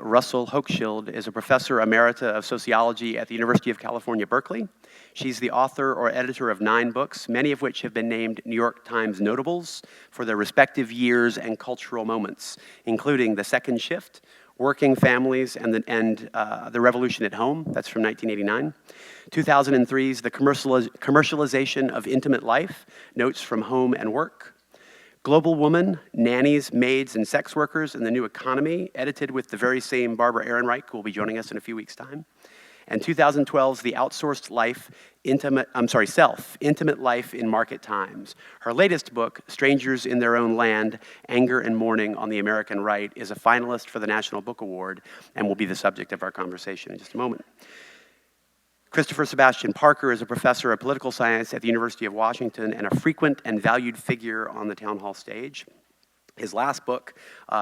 Russell Hochschild is a professor emerita of sociology at the University of California, Berkeley. She's the author or editor of 9 books, many of which have been named New York Times notables for their respective years and cultural moments, including The Second Shift, Working Families, and the Revolution at Home, that's from 1989. 2003's The Commercialization of Intimate Life, Notes from Home and Work. Global Woman, Nannies, Maids, and Sex Workers in the New Economy, edited with the very same Barbara Ehrenreich, who will be joining us in a few weeks' time. And 2012's The Outsourced Life, Intimate Life in Market Times. Her latest book, Strangers in Their Own Land, Anger and Mourning on the American Right, is a finalist for the National Book Award and will be the subject of our conversation in just a moment. Christopher Sebastian Parker is a professor of political science at the University of Washington and a frequent and valued figure on the town hall stage. His last book,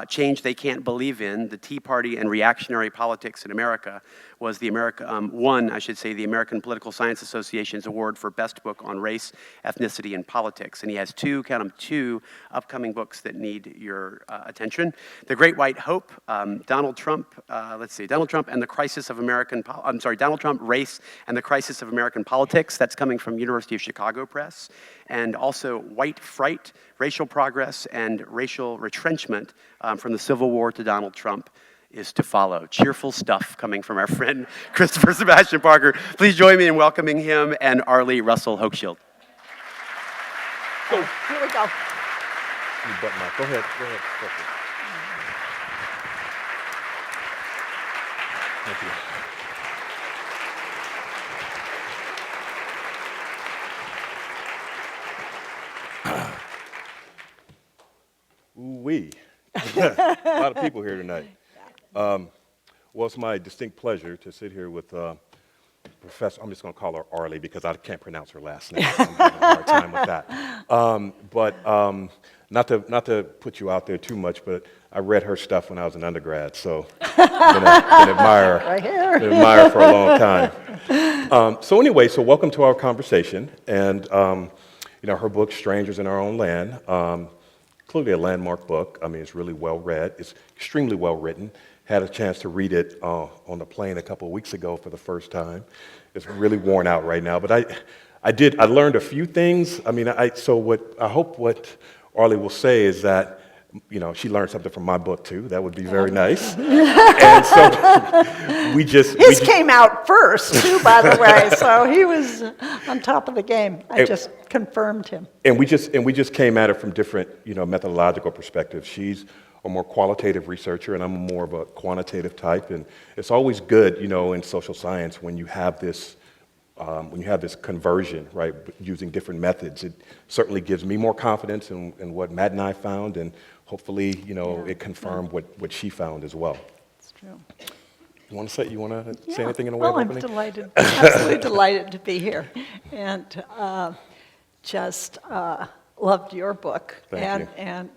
Change They Can't Believe In, The Tea Party and Reactionary Politics in America, was the the American Political Science Association's award for Best Book on Race, Ethnicity, and Politics. And he has two upcoming books that need your attention. The Great White Hope, Donald Trump, and the Crisis of Donald Trump, Race, and the Crisis of American Politics. That's coming from University of Chicago Press. And also White Fright, Racial Progress and Racial Retrenchment from the Civil War to Donald Trump is to follow. Cheerful stuff coming from our friend Christopher Sebastian Parker. Please join me in welcoming him and Arlie Russell Hochschild. So here we go. You button up. Go ahead. Thank you. Ooh-wee. A lot of people here tonight. Well, it's my distinct pleasure to sit here with Professor, I'm just going to call her Arlie because I can't pronounce her last name. I'm having a hard time with that. Not to put you out there too much, but I read her stuff when I was an undergrad, so been admire for a long time. So welcome to our conversation. And her book, Strangers in Our Own Land, clearly a landmark book. I mean, it's really well read. It's extremely well written. Had a chance to read it on the plane a couple of weeks ago for the first time. It's really worn out right now, but I learned a few things. I mean, I hope what Arlie will say is that, she learned something from my book too. That would be very nice. And so His came out first too, by the way, so he was on top of the game. I just confirmed him. And we just came at it from different, methodological perspectives. She's a more qualitative researcher, and I'm more of a quantitative type. And it's always good, in social science when you have this conversion, right, using different methods. It certainly gives me more confidence in what Matt and I found, and hopefully, it confirmed what she found as well. It's true. You want to say anything in a way of opening? I'm delighted, absolutely delighted to be here, and just loved your book. Thank you. And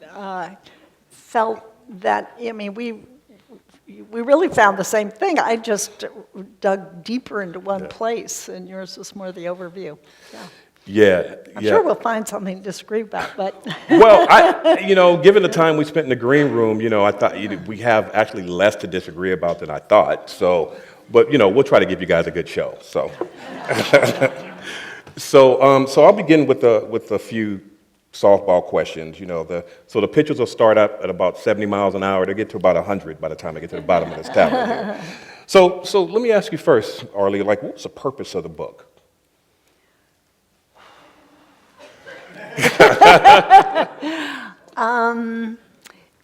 felt that, we really found the same thing. I just dug deeper into one place, and yours was more the overview. Yeah. I'm sure we'll find something to disagree about, but... Well, given the time we spent in the green room, I thought we have actually less to disagree about than I thought. So, but, we'll try to give you guys a good show. So, so I'll begin with a few softball questions. So the pitchers will start up at about 70 miles an hour. They'll get to about 100 by the time they get to the bottom of this tablet here. So let me ask you first, Arlie, what's the purpose of the book?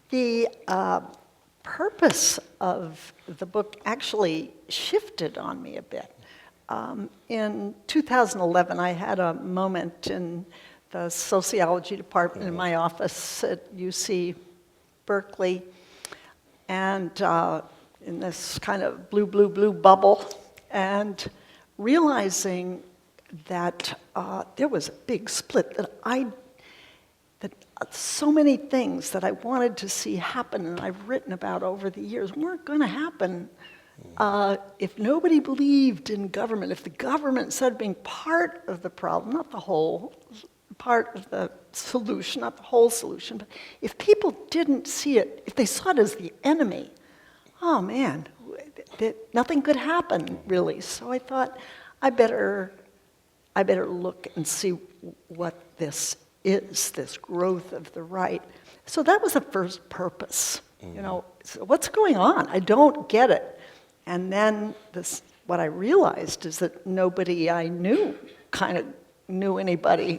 The purpose of the book actually shifted on me a bit. In 2011, I had a moment in the sociology department in my office at UC Berkeley, and in this kind of blue bubble, and realizing that there was a big split, that so many things that I wanted to see happen and I've written about over the years weren't going to happen if nobody believed in government, if the government instead of being part of the problem, not the whole, part of the solution, not the whole solution, but if people didn't see it, if they saw it as the enemy, oh man, nothing could happen really. So I thought, I better look and see what this is, this growth of the right. So that was the first purpose. So what's going on? I don't get it. And then what I realized is that nobody I knew kind of knew anybody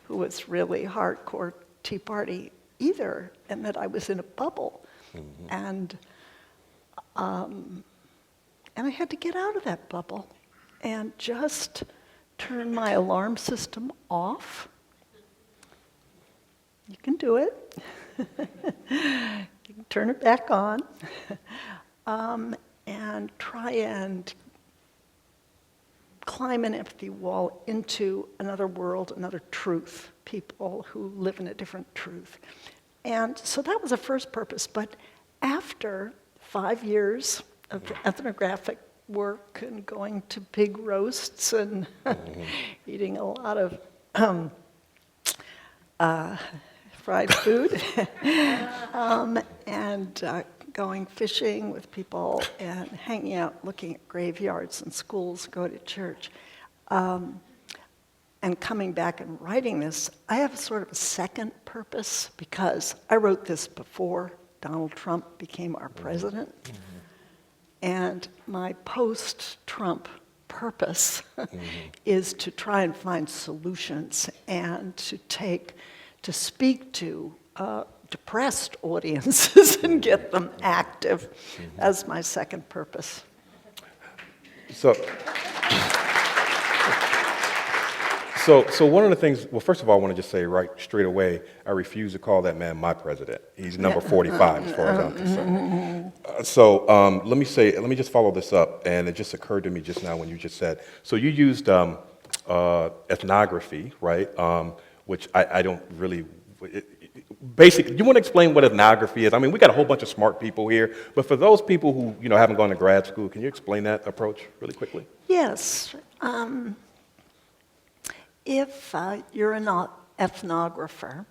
who was really hardcore Tea Party either, and that I was in a bubble. And I had to get out of that bubble and just turn my alarm system off. You can do it. You can turn it back on. And try and climb an empathy wall into another world, another truth, people who live in a different truth. And so that was the first purpose. But after 5 years of ethnographic work and going to pig roasts and eating a lot of fried food and going fishing with people and hanging out, looking at graveyards and schools, go to church, and coming back and writing this, I have sort of a second purpose because I wrote this before Donald Trump became our president. And my post-Trump purpose is to try and find solutions and to speak to depressed audiences and get them active. That's my second purpose. So one of the things, well, first of all, I want to just say right straight away, I refuse to call that man my president. He's number 45 as far as I'm concerned. Let me just follow this up, and it just occurred to me just now when you just said, so you used ethnography, right? Which I don't really, basically, you want to explain what ethnography is? I mean, we got a whole bunch of smart people here, but for those people who haven't gone to grad school, can you explain that approach really quickly? Yes. If you're an ethnographer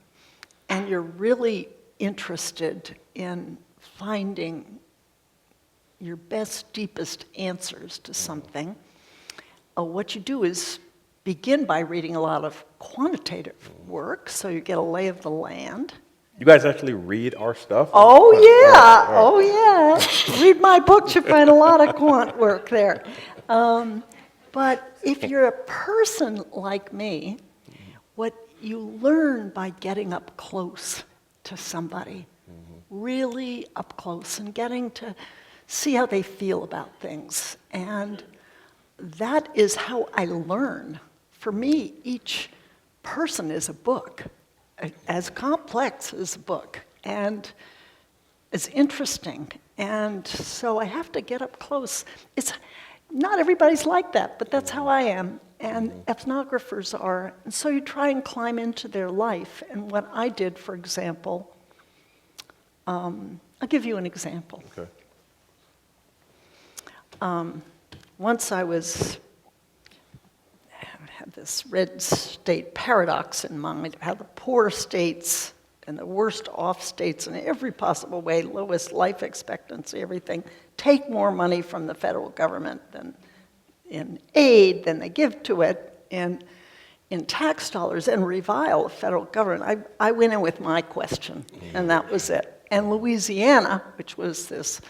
and you're really interested in finding your best, deepest answers to something, what you do is begin by reading a lot of quantitative work, so you get a lay of the land. You guys actually read our stuff? Oh, yeah. Oh, yeah. Read my books, you find a lot of quant work there. But if you're a person like me, what you learn by getting up close to somebody, really up close, and getting to see how they feel about things. And that is how I learn. For me, each person is a book, as complex as a book, and as interesting. And so I have to get up close. Not everybody's like that, but that's how I am, and ethnographers are. And so you try and climb into their life. And what I did, for example, I'll give you an example. Okay. Once I had this red state paradox in mind, how the poor states and the worst off states in every possible way, lowest life expectancy, everything, take more money from the federal government than in aid than they give to it in tax dollars and revile the federal government. I went in with my question, and that was it. And Louisiana, which was this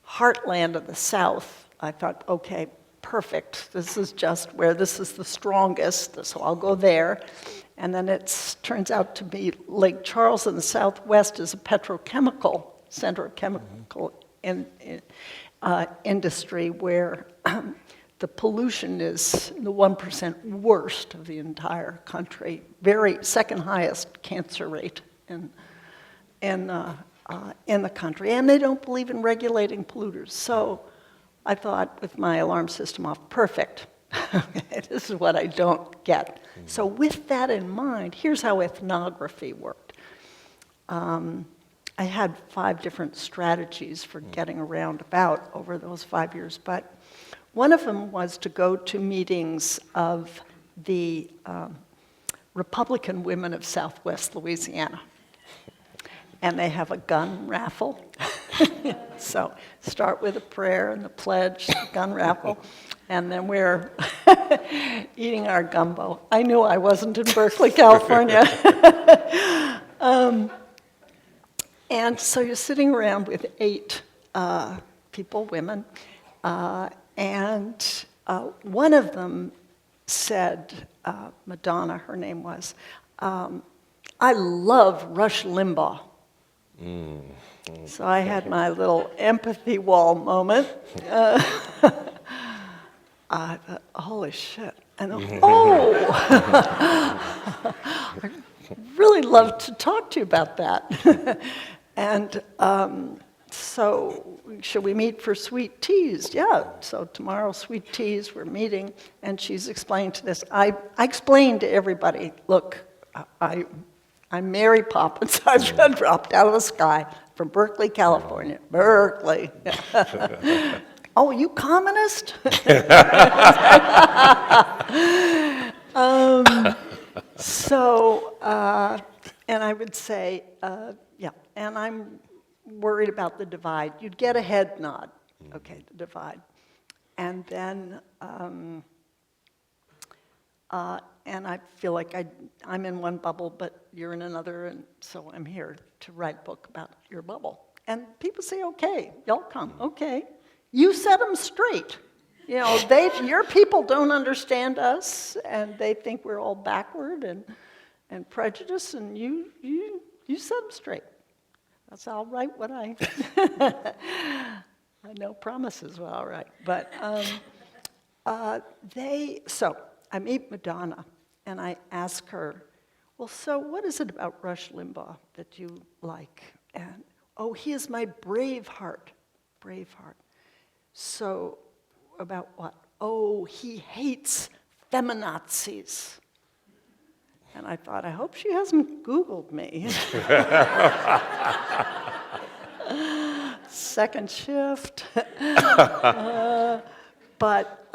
heartland of the South, I thought, okay, perfect. This is just where this is the strongest, so I'll go there. And then it turns out to be Lake Charles in the Southwest is a petrochemical center, chemical industry where the pollution is the 1% worst of the entire country, second highest cancer rate in the country, and they don't believe in regulating polluters. So I thought, with my alarm system off, perfect. This is what I don't get. So with that in mind, here's how ethnography worked. I had 5 different strategies for getting around about over those 5 years, but one of them was to go to meetings of the Republican women of Southwest Louisiana. And they have a gun raffle. So start with a prayer and the pledge, the gun raffle, and then we're eating our gumbo. I knew I wasn't in Berkeley, California. And so you're sitting around with 8 people, women, and one of them said, Madonna, her name was, I love Rush Limbaugh. So I had my little empathy wall moment. I thought, holy shit. And I'd really love to talk to you about that. And so should we meet for sweet teas? Yeah, so tomorrow, sweet teas, we're meeting, and she's explaining to this. I explained to everybody, look, I'm Mary Poppins. I dropped out of the sky from Berkeley, California. Berkeley. Oh, you communist? And I would say, yeah, and I'm worried about the divide. You'd get a head nod. Okay, the divide. And then, and I feel like I'm in one bubble, but you're in another, and so I'm here to write a book about your bubble. And people say, okay, y'all come, okay. You set them straight. You know, your people don't understand us, and they think we're all backward and prejudiced, and you set them straight. That's I'll write what I no promises what I'll write. But so I meet Madonna, and I ask her, well, so what is it about Rush Limbaugh that you like? And, oh, he is my brave heart. So, about what? Oh, he hates feminazis. And I thought, I hope she hasn't Googled me. Second shift. But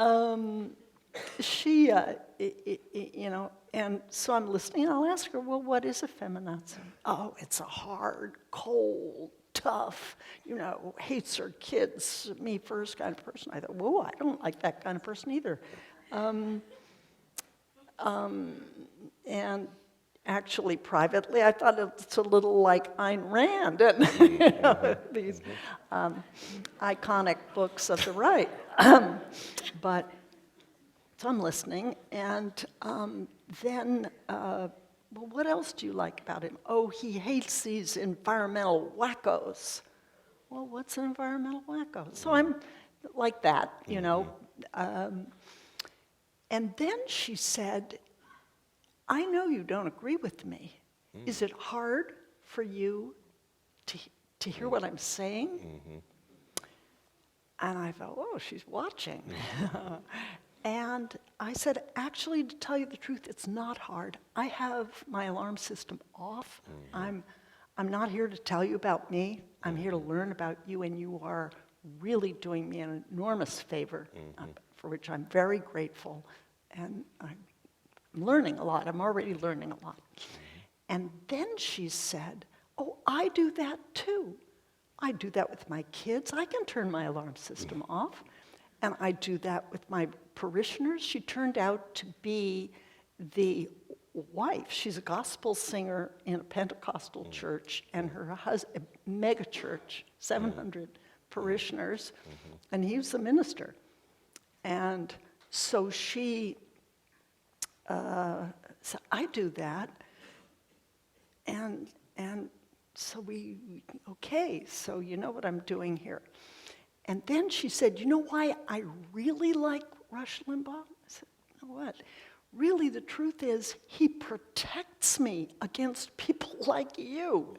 she, you know, and so I'm listening, and I'll ask her, well, what is a feminazi? Oh, it's a hard, cold, tough, you know, hates her kids, me first kind of person. I thought, whoa, I don't like that kind of person either. And actually, privately, I thought it's a little like Ayn Rand and you know, these iconic books of the right. But so I'm listening, and then, well, what else do you like about him? Oh, he hates these environmental wackos. Well, what's an environmental wacko? So I'm like that, you know. And then she said, I know you don't agree with me. Is it hard for you to hear what I'm saying? And I thought, oh, she's watching. And I said, actually, to tell you the truth, it's not hard. I have my alarm system off. I'm not here to tell you about me. I'm here to learn about you, and you are really doing me an enormous favor, for which I'm very grateful. And I'm learning a lot. I'm already learning a lot. And then she said, oh, I do that too. I do that with my kids. I can turn my alarm system off. And I do that with my parishioners. She turned out to be the wife. She's a gospel singer in a Pentecostal church, and her husband, mega church, 700 parishioners, and he was the minister. And so she, so I do that, and so okay, so you know what I'm doing here. And then she said, you know why I really like Rush Limbaugh? I said, you know what? Really, the truth is, he protects me against people like you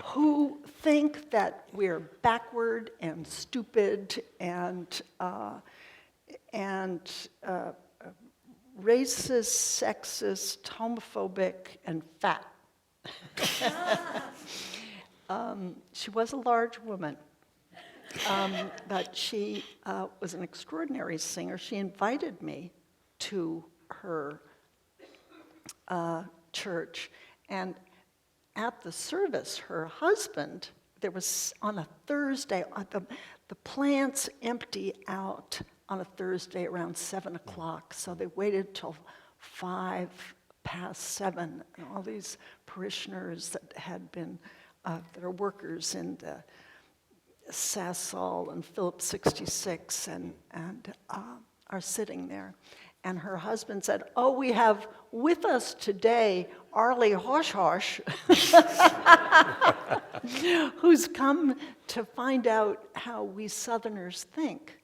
who think that we're backward and stupid and racist, sexist, homophobic, and fat. She was a large woman, but she was an extraordinary singer. She invited me to her church, and at the service, her husband, there was on a Thursday, the plants empty out on a Thursday around 7 o'clock, so they waited till 7:05, and all these parishioners that had been, that are workers in the Sassol and Phillips 66 and are sitting there. And her husband said, "Oh, we have with us today Arlie Hochschild, who's come to find out how we Southerners think."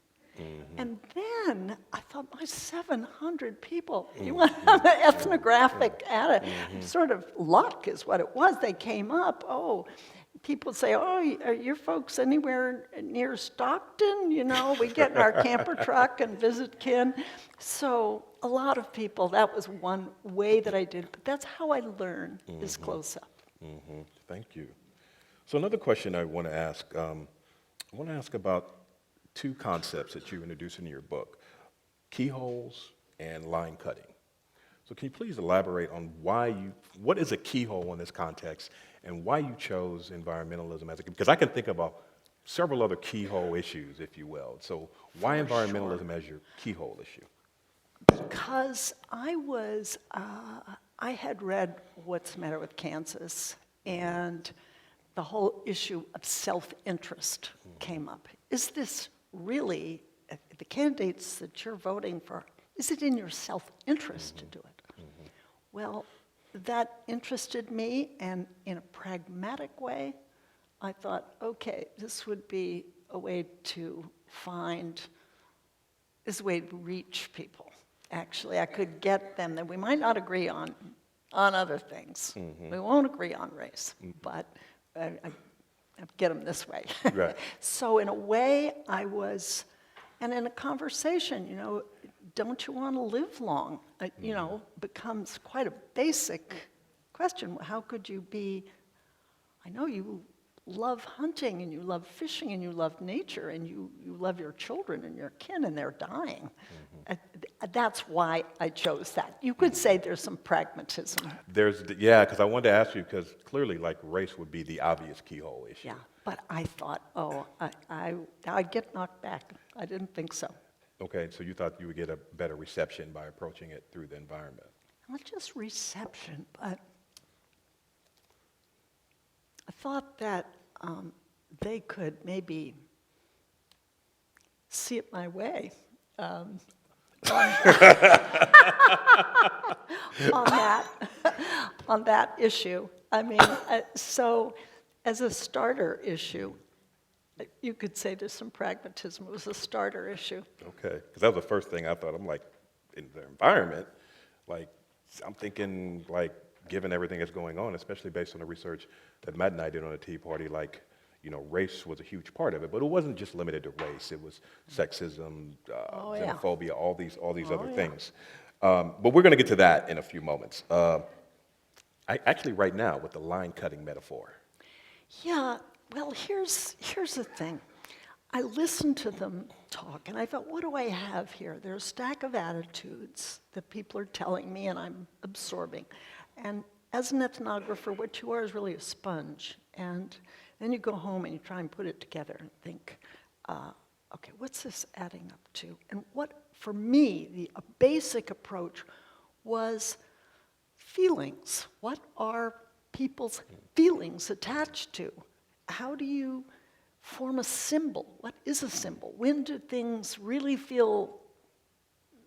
And then I thought, my 700 people, you want to have an ethnographic at it. Sort of luck is what it was. They came up, people say, "Oh, are your folks anywhere near Stockton?" You know, we get in our camper truck and visit kin. So a lot of people, that was one way that I did, but that's how I learn, is close up. Thank you. So another question I want to ask, about two concepts that you introduce in your book, keyholes and line cutting. So can you please elaborate on what is a keyhole in this context, and why you chose environmentalism because I can think about several other keyhole issues, if you will. So why environmentalism as your keyhole issue? Because I had read What's the Matter with Kansas, and the whole issue of self-interest came up. Is this really, the candidates that you're voting for, is it in your self-interest to do it? Well, that interested me, and in a pragmatic way, I thought, okay, this would be a way to reach people. Actually, I could get them that we might not agree on other things. We won't agree on race, but I get them this way. Right. So in a way, and in a conversation, don't you want to live long? Becomes quite a basic question. How could you be, I know you love hunting and you love fishing and you love nature and you love your children and your kin and they're dying. That's why I chose that. You could say there's some pragmatism. Because I wanted to ask you, because clearly race would be the obvious keyhole issue. Yeah, but I thought, I'd get knocked back. I didn't think so. Okay, so you thought you would get a better reception by approaching it through the environment. Not just reception, but I thought that they could maybe see it my way on that issue. I mean, so as a starter issue, you could say there's some pragmatism. It was a starter issue. Okay, because that was the first thing I thought. I'm like, in the environment, I'm thinking, given everything that's going on, especially based on the research that Matt and I did on the Tea Party, race was a huge part of it, but it wasn't just limited to race. It was sexism, xenophobia, all these other things. But we're going to get to that in a few moments. Actually, right now, with the line cutting metaphor. Yeah, well, here's the thing. I listened to them talk, and I thought, what do I have here? There's a stack of attitudes that people are telling me, and I'm absorbing. And as an ethnographer, what you are is really a sponge. And then you go home and you try and put it together and think, okay, what's this adding up to? And what, for me, a basic approach was feelings. What are people's feelings attached to? How do you form a symbol? What is a symbol? When do things really feel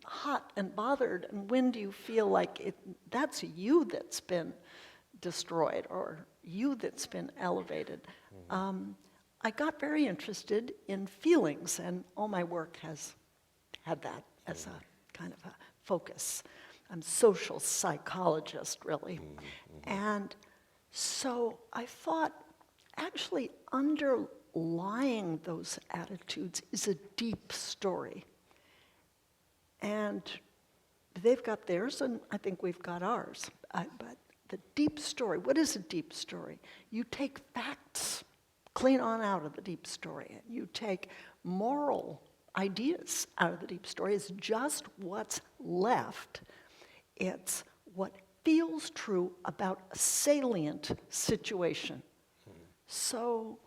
hot and bothered, and when do you feel like that's you that's been destroyed or you that's been elevated? I got very interested in feelings, and all my work has had that as a kind of a focus. I'm a social psychologist, really. And so I thought, actually, underlying those attitudes is a deep story. And they've got theirs, and I think we've got ours. But the deep story, what is a deep story? You take facts clean on out of the deep story, and you take moral ideas out of the deep story. It's just what's left. It's what feels true about a salient situation. So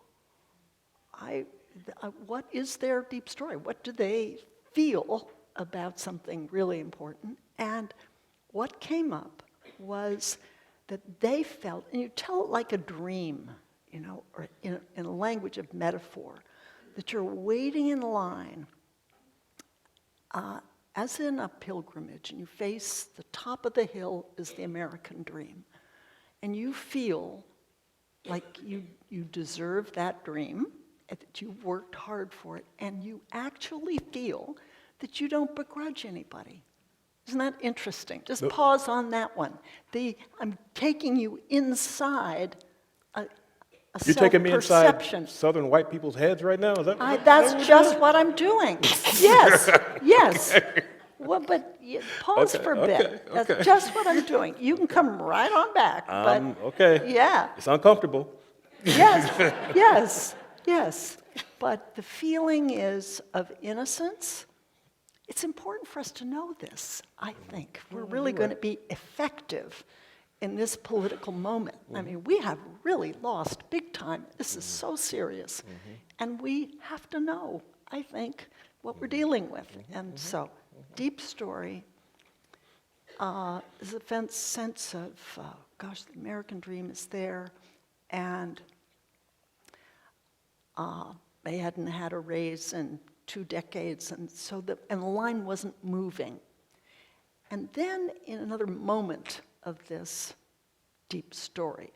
what is their deep story? What do they feel about something really important? And what came up was that they felt, and you tell it like a dream, or in a language of metaphor, that you're waiting in line, as in a pilgrimage, and you face the top of the hill is the American dream. And you feel like you deserve that dream, and that you've worked hard for it, and you actually feel that you don't begrudge anybody. Isn't that interesting? Just pause on that one. I'm taking you inside a You're taking me self-perception. inside Southern white people's heads right now? Is that That's just what I'm doing. Yes, yes. Okay. Well, but pause Okay, for a okay, bit. okay. That's just what I'm doing. You can come right on back. But okay. yeah, It's uncomfortable. yes, yes, yes. But the feeling is of innocence. It's important for us to know this, I think. We're really going to be effective in this political moment. I mean, we have really lost big time. This is so serious. And we have to know, I think, what we're dealing with. And so, deep story is a sense of, gosh, the American dream is there, and they hadn't had a raise in 2 decades, and so the line wasn't moving. And then, in another moment of this deep story,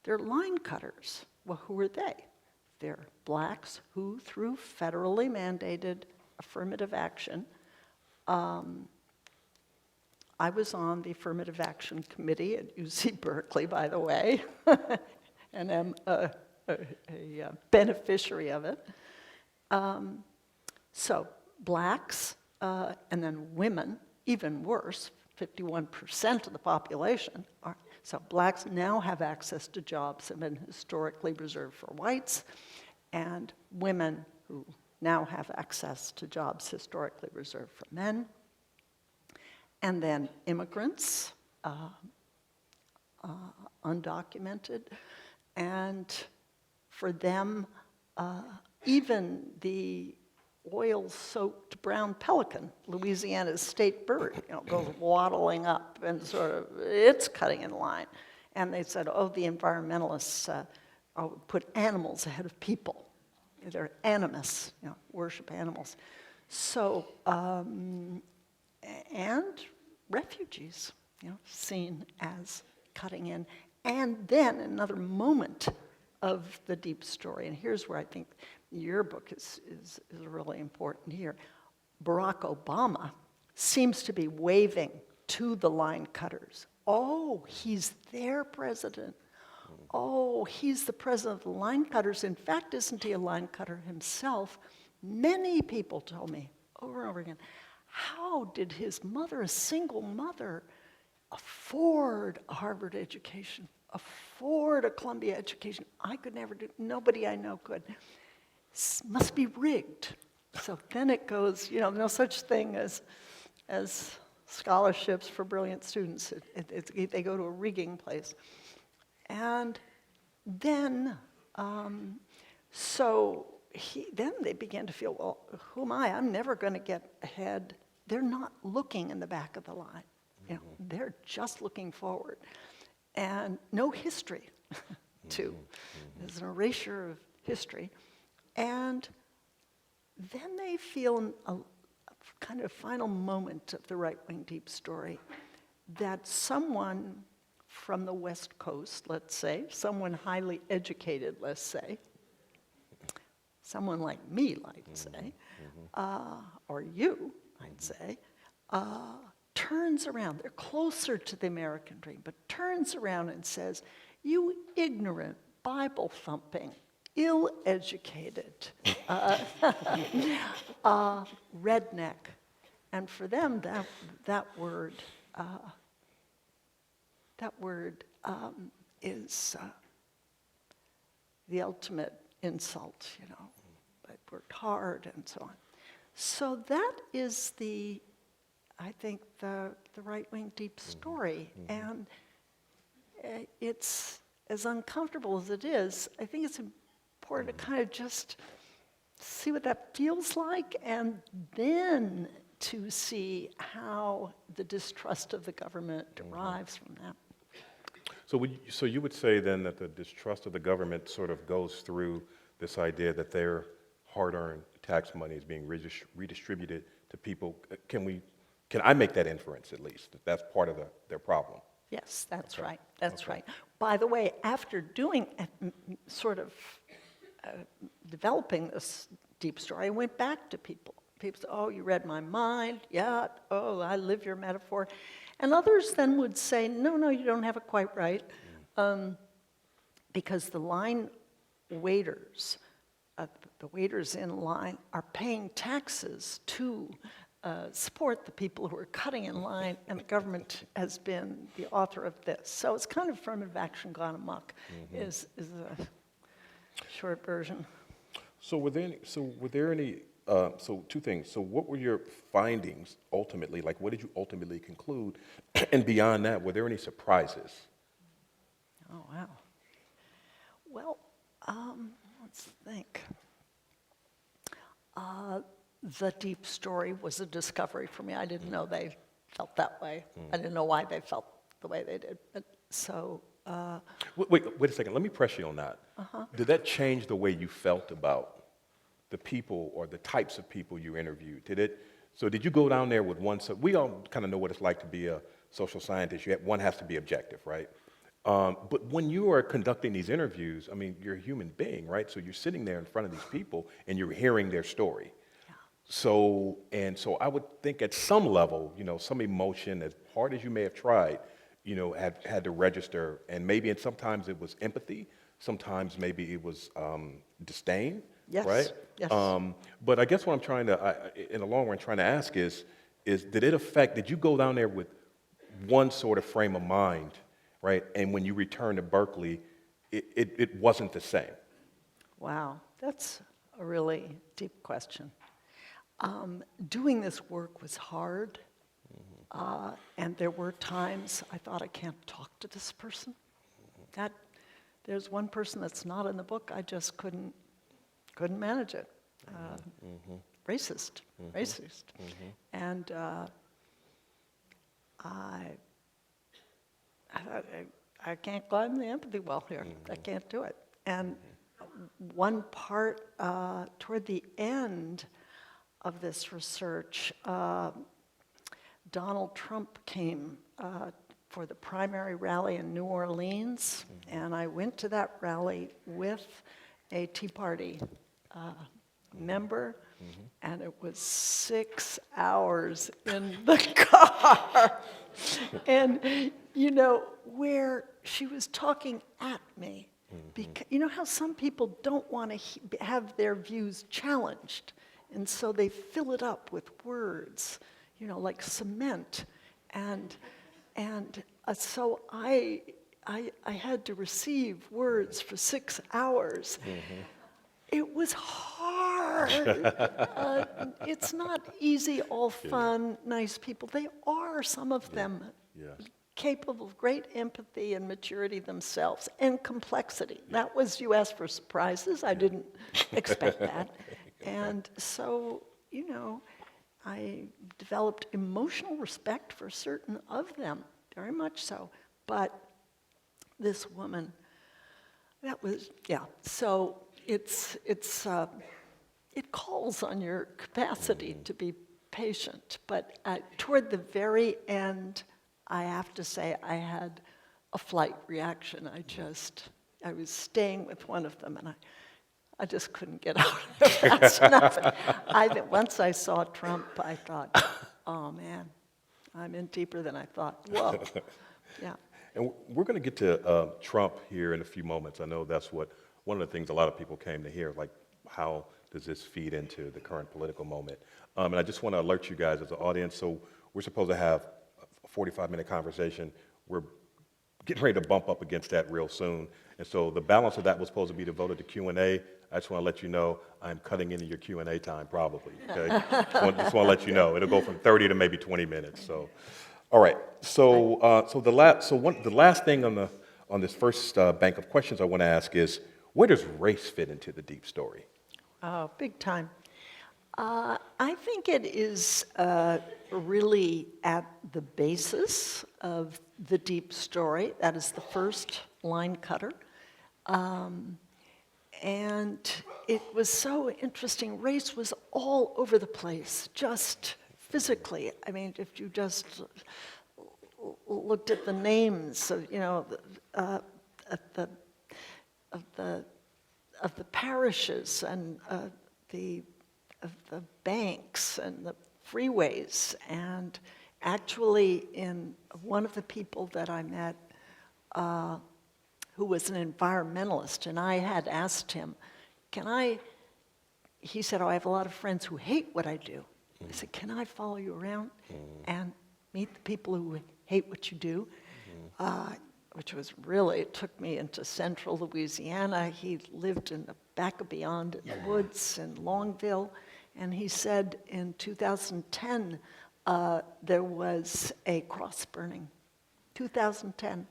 they're line cutters. Well, who are they? They're blacks who, through federally mandated affirmative action, I was on the affirmative action committee at UC Berkeley, by the way, and am a beneficiary of it. So blacks and then women, even worse, 51% of the population are. So blacks now have access to jobs that have been historically reserved for whites, and women who now have access to jobs historically reserved for men. And then immigrants, undocumented, and for them, even the oil-soaked brown pelican, Louisiana's state bird, goes waddling up and sort of, it's cutting in line. And they said, oh, the environmentalists put animals ahead of people. They're animists, worship animals. So, and refugees, seen as cutting in. And then another moment of the deep story, and here's where I think your book is really important here. Barack Obama seems to be waving to the line cutters. Oh, he's their president. Oh, he's the president of the line cutters. In fact, isn't he a line cutter himself? Many people told me over and over again, how did his mother, a single mother, afford a Harvard education, afford a Columbia education? I could never do, nobody I know could. Must be rigged. So then it goes, no such thing as scholarships for brilliant students. They go to a rigging place. And then, then they began to feel, well, who am I? I'm never going to get ahead. They're not looking in the back of the line. They're just looking forward. And no history, too. There's an erasure of history. And then they feel a kind of final moment of the right-wing deep story that someone from the West Coast, let's say, someone highly educated, let's say, someone like me, I'd say, or you, I'd say, turns around. They're closer to the American dream, but turns around and says, you ignorant, Bible-thumping, ill-educated, redneck. And for them, that word is the ultimate insult, But worked hard and so on. So that is the I think, the right-wing deep story. And it's, as uncomfortable as it is, I think it's important to kind of just see what that feels like, and then to see how the distrust of the government derives from that. So you would say then that the distrust of the government sort of goes through this idea that their hard-earned tax money is being redistributed to people. Can I make that inference at least, that that's part of their problem? Yes, that's right. That's right. By the way, after doing developing this deep story, I went back to people. People said, "Oh, you read my mind. Yeah. Oh, I live your metaphor." And others then would say, "No, you don't have it quite right," because the line waiters, the waiters in line, are paying taxes to support the people who are cutting in line, and the government has been the author of this. So it's kind of affirmative action gone amok, is the short version. So were there any, so two things. So what were your findings ultimately? Like, what did you ultimately conclude? And beyond that, were there any surprises? Oh, wow. Well, let's think. The deep story was a discovery for me. I didn't know they felt that way. I didn't know why they felt the way they did. But so. Wait a second. Let me press you on that. Did that change the way you felt about the people or the types of people you interviewed? So did you go down there with one? So we all kind of know what it's like to be a social scientist. One has to be objective, right? But when you are conducting these interviews, I mean, you're a human being, right? So you're sitting there in front of these people and you're hearing their story. So I would think at some level, some emotion, as hard as you may have tried, had to register, and sometimes it was empathy, sometimes maybe it was disdain, Yes. right? Yes. But I guess what I'm trying to, in the long run, trying to ask is did you go down there with one sort of frame of mind, right? And when you returned to Berkeley, it wasn't the same. Wow, that's a really deep question. Doing this work was hard, and there were times I thought, I can't talk to this person. There's one person that's not in the book, I just couldn't manage it. Racist. And I can't climb the empathy well here. I can't do it. And one part, toward the end of this research, Donald Trump came for the primary rally in New Orleans, and I went to that rally with a Tea Party member, and it was 6 hours in the car. And, where she was talking at me, because, you know how some people don't want to have their views challenged, and so they fill it up with words, like cement, and so I had to receive words for 6 hours. It was hard. It's not easy, all fun, nice people. They are, some of them, capable of great empathy and maturity themselves, and complexity. That was, you asked for surprises. I didn't expect that. And so, I developed emotional respect for certain of them, very much so. But this woman, so it calls on your capacity to be patient. But toward the very end, I have to say I had a flight reaction. I was staying with one of them, and I just couldn't get out of there fast enough. Once I saw Trump, I thought, oh man, I'm in deeper than I thought. Whoa, yeah. And we're going to get to Trump here in a few moments. I know that's one of the things a lot of people came to hear, like how does this feed into the current political moment? And I just want to alert you guys as an audience. So we're supposed to have a 45-minute conversation. We're getting ready to bump up against that real soon. And so the balance of that was supposed to be devoted to Q&A. I just want to let you know I'm cutting into your Q&A time probably, okay? just want to let you know. It'll go from 30 to maybe 20 minutes, so. All right, so the last thing on this first bank of questions I want to ask is, where does race fit into the deep story? Oh, big time. I think it is really at the basis of the deep story. That is the first line cutter. And it was so interesting. Race was all over the place, just physically. I mean, if you just looked at the names of, of the parishes and of the banks and the freeways, and actually in one of the people that I met who was an environmentalist, and I had asked him, he said, oh, I have a lot of friends who hate what I do. I said, can I follow you around and meet the people who hate what you do? Which was really, it took me into central Louisiana. He lived in the back of beyond in the woods in Longville. And he said in 2010, there was a cross burning. 2010,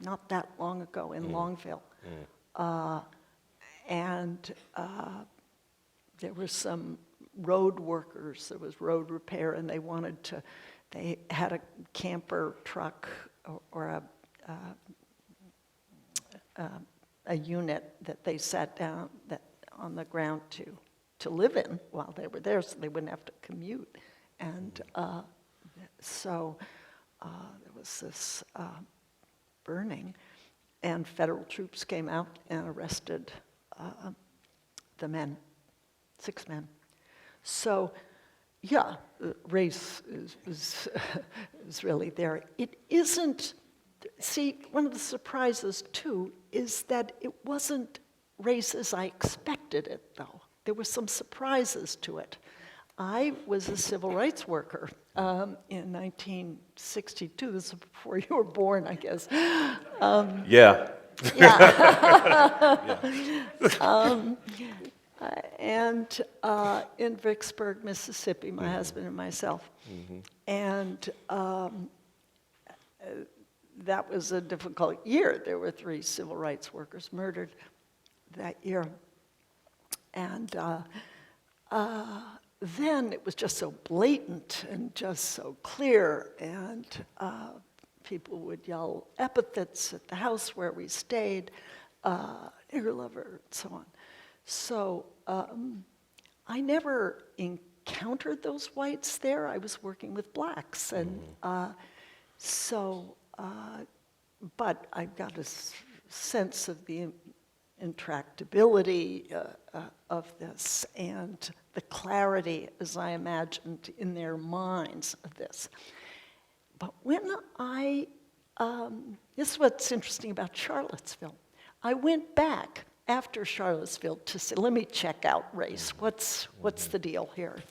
not that long ago in Longville. And there were some road workers, there was road repair, and they had a camper truck or a unit that they sat down on the ground to live in while they were there, so they wouldn't have to commute. And so there was this burning, and federal troops came out and arrested the men, 6 men. So, yeah, race is really there. It isn't, see, one of the surprises, too, is that it wasn't race as I expected it, though. There were some surprises to it. I was a civil rights worker in 1962. This is before you were born, I guess. Yeah. And in Vicksburg, Mississippi, my husband and myself. And that was a difficult year. There were 3 civil rights workers murdered that year. And then it was just so blatant and just so clear, and people would yell epithets at the house where we stayed, nigger lover, and so on. So I never encountered those whites there. I was working with blacks, and but I got a sense of the intractability of this and the clarity, as I imagined, in their minds of this. But when this is what's interesting about Charlottesville. I went back after Charlottesville to say, let me check out race. What's the deal here?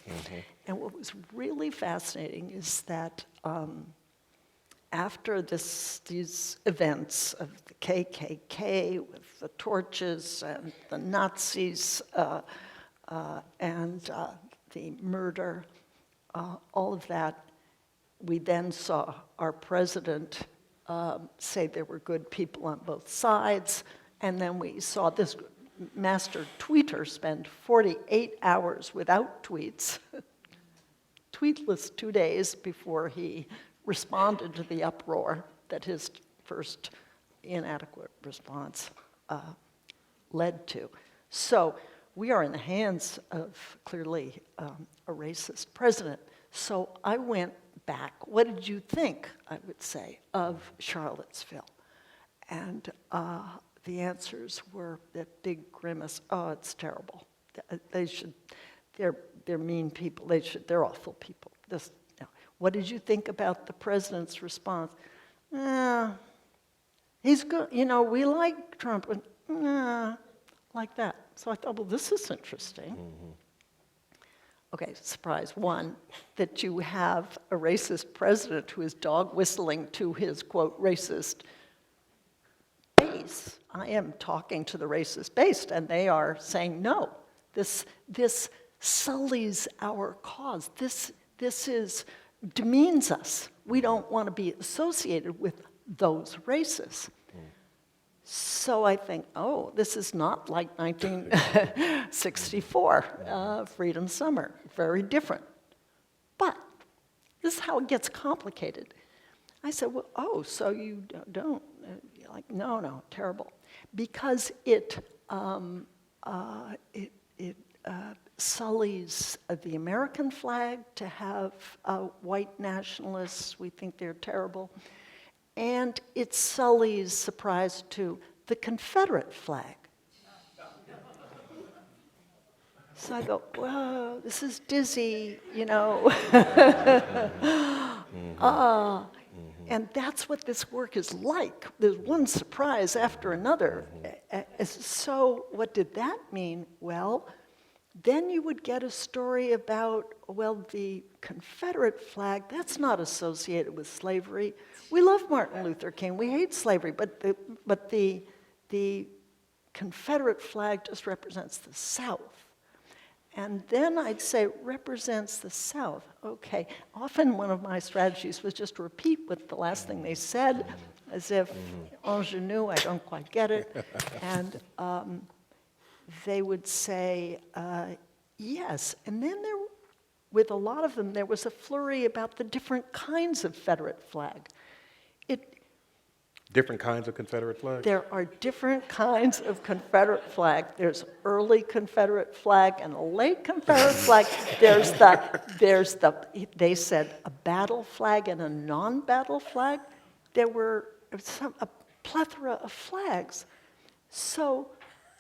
And what was really fascinating is that after these events of the KKK with the torches and the Nazis and the murder, all of that, we then saw our president say there were good people on both sides, and then we saw this master tweeter spend 48 hours without tweets, tweetless 2 days before he responded to the uproar that his first inadequate response led to. So we are in the hands of clearly a racist president. So I went back. What did you think, I would say, of Charlottesville? And the answers were that big grimace. Oh, it's terrible. They're mean people. They're awful people. No. What did you think about the president's response? He's good. We like Trump. Like that. So I thought, well, this is interesting. Okay, surprise one, that you have a racist president who is dog whistling to his, quote, racist base. I am talking to the racist based, and they are saying, no, this sullies our cause. This demeans us. We don't want to be associated with those races. So I think, oh, this is not like 1964, Freedom Summer, very different. But this is how it gets complicated. I said, well, oh, so you don't, you're like, no, terrible. Because it sullies the American flag to have white nationalists. We think they're terrible. And it sullies, surprise too, the Confederate flag. So I go, whoa, this is dizzy, you know. And that's what this work is like. There's one surprise after another. So what did that mean? Well, then you would get a story about, well, the Confederate flag, that's not associated with slavery. We love Martin Luther King, we hate slavery, but the Confederate flag just represents the South. And then I'd say, represents the South. Okay, often one of my strategies was just to repeat what the last thing they said, as if, ingenue, I don't quite get it. And they would say, yes. And then with a lot of them, there was a flurry about the different kinds of Confederate flag. Different kinds of Confederate flags? There are different kinds of Confederate flag. There's early Confederate flag and a late Confederate flag. There's they said a battle flag and a non-battle flag. There were a plethora of flags. So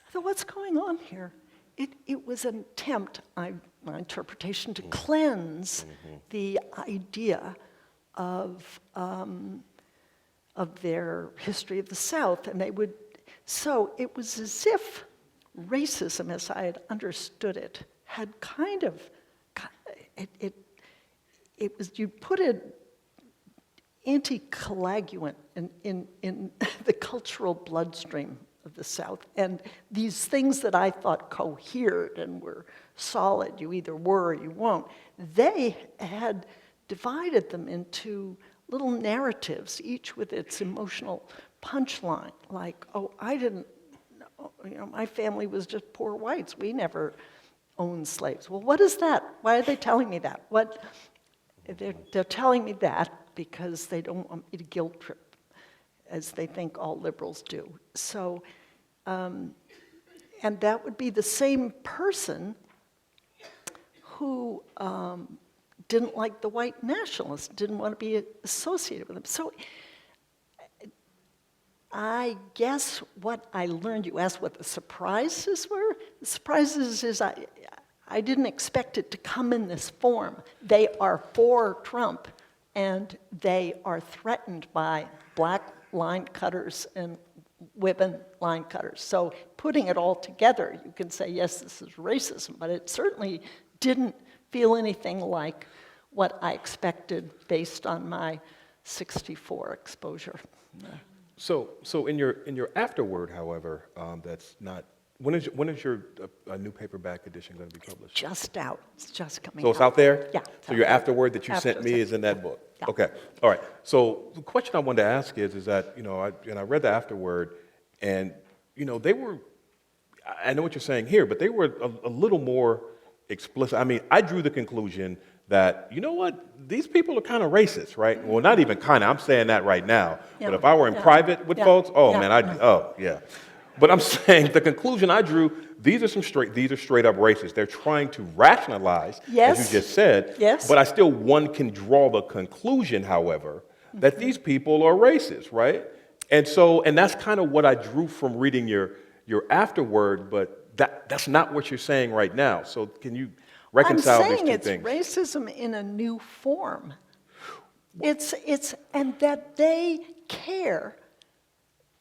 I thought, what's going on here? It was an attempt, my interpretation, to cleanse the idea of their history of the South, and so it was as if racism, as I had understood it, had kind of, it was, you put an anticoagulant in the cultural bloodstream of the South, and these things that I thought cohered and were solid, you either were or you won't, they had divided them into little narratives, each with its emotional punchline, like, oh, I didn't know, my family was just poor whites. We never owned slaves. Well, what is that? Why are they telling me that? They're telling me that because they don't want me to guilt trip, as they think all liberals do. So, and that would be the same person who didn't like the white nationalists, didn't want to be associated with them. So I guess what I learned, you asked what the surprises were. The surprises is I didn't expect it to come in this form. They are for Trump, and they are threatened by black line cutters and women line cutters. So putting it all together, you can say, yes, this is racism, but it certainly didn't feel anything like what I expected based on my 64 exposure. So in your afterword, however, that's not. When is your new paperback edition going to be published? Just out. It's just coming out. So it's out there? Yeah. So your afterword that you sent me is in that book? Yeah. Okay. All right. So the question I wanted to ask is that, I read the afterword, and, they were, I know what you're saying here, but they were a little more explicit. I mean, I drew the conclusion that, you know what, these people are kind of racist, right? Well, not even kind of, I'm saying that right now. Yeah. But if I were in private with folks, man, But I'm saying the conclusion I drew, these are straight up racist. They're trying to rationalize, as you just said. Yes. But one can draw the conclusion, however, that these people are racist, right? And that's kind of what I drew from reading your afterword, but that's not what you're saying right now. So can you reconcile these two things? I'm saying it's racism in a new form. And that they care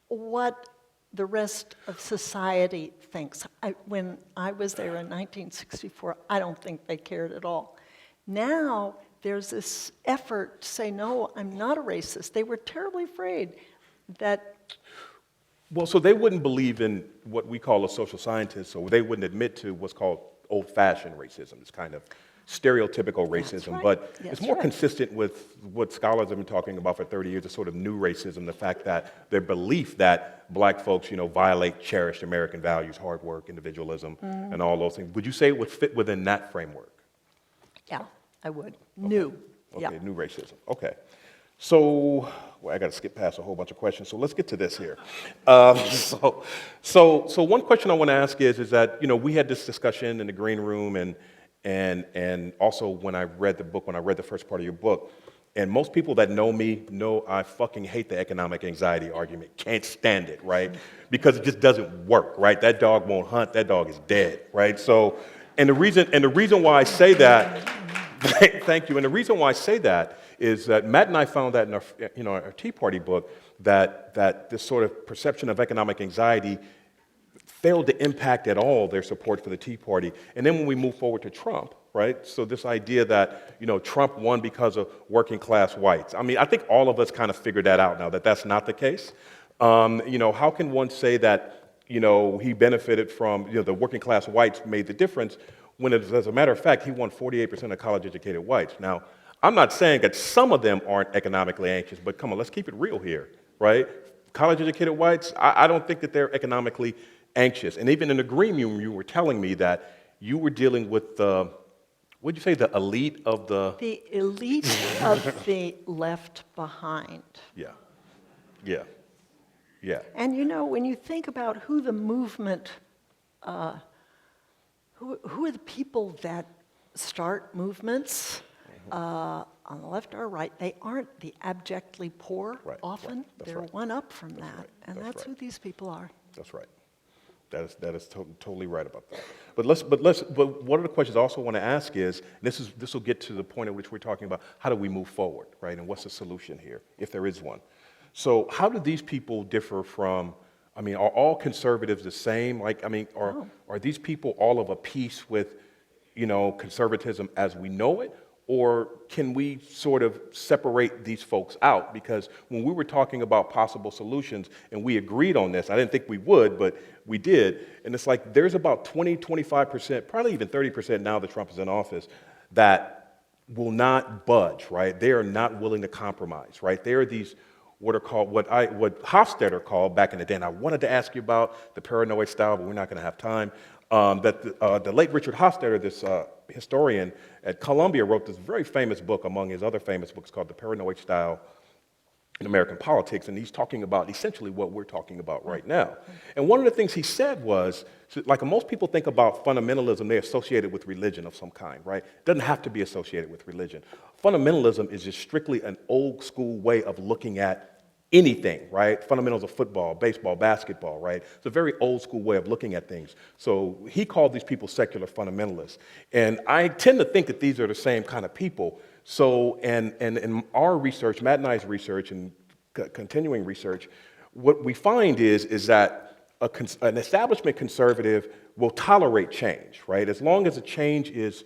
what the rest of society thinks. When I was there in 1964, I don't think they cared at all. Now, there's this effort to say, no, I'm not a racist. They were terribly afraid that Well, so they wouldn't believe in what we call a social scientist, or they wouldn't admit to what's called old-fashioned racism. It's kind of stereotypical racism, right. but That's it's more right. consistent with what scholars have been talking about for 30 years, a sort of new racism, the fact that their belief that black folks, violate cherished American values, hard work, individualism, and all those things. Would you say it would fit within that framework? Yeah, I would. New. Okay, Yeah. new racism. Okay. So, well, I got to skip past a whole bunch of questions. So let's get to this here. So one question I want to ask is that we had this discussion in the green room, and also when I read the book, when I read the first part of your book, and most people that know me know I fucking hate the economic anxiety argument. Can't stand it, right? Because it just doesn't work, right? That dog won't hunt. That dog is dead, right? So, and the reason why I say that. Thank you. And the reason why I say that is that Matt and I found that in our Tea Party book that this sort of perception of economic anxiety failed to impact at all their support for the Tea Party. And then when we move forward to Trump, right? So this idea that Trump won because of working class whites. I mean, I think all of us kind of figured that out now that that's not the case. How can one say that he benefited from the working class whites made the difference? When, as a matter of fact, he won 48% of college-educated whites. Now, I'm not saying that some of them aren't economically anxious, but come on, let's keep it real here, right? College-educated whites, I don't think that they're economically anxious. And even in the green room, you were telling me that you were dealing with the, what did you say, the elite of the... The elite of the left behind. Yeah, yeah, yeah. And when you think about who the movement... Who are the people that start movements on the left or right? They aren't the abjectly poor often. They're one up from that. And that's who these people are. That's right. That is totally right about that. But one of the questions I also want to ask is, and this will get to the point at which we're talking about how do we move forward, right? And what's the solution here, if there is one? So how do these people differ from... I mean, are all conservatives the same? Are these people all of a piece with, conservatism as we know it? Or can we sort of separate these folks out? Because when we were talking about possible solutions, and we agreed on this, I didn't think we would, but we did. And it's like there's about 20, 25%, probably even 30% now that Trump is in office, that will not budge, right? They are not willing to compromise, right? They are these... what Hofstadter called back in the day, and I wanted to ask you about the paranoid style, but we're not going to have time, that the late Richard Hofstadter, this historian at Columbia, wrote this very famous book among his other famous books called The Paranoid Style in American Politics, and he's talking about essentially what we're talking about right now. And one of the things he said was, like most people think about fundamentalism, they associate it with religion of some kind, right? It doesn't have to be associated with religion. Fundamentalism is just strictly an old school way of looking at anything, right? Fundamentals of football, baseball, basketball, right? It's a very old school way of looking at things. So he called these people secular fundamentalists. And I tend to think that these are the same kind of people. So, and in our research, Matt and I's research and continuing research, what we find is that an establishment conservative will tolerate change, right? As long as a change is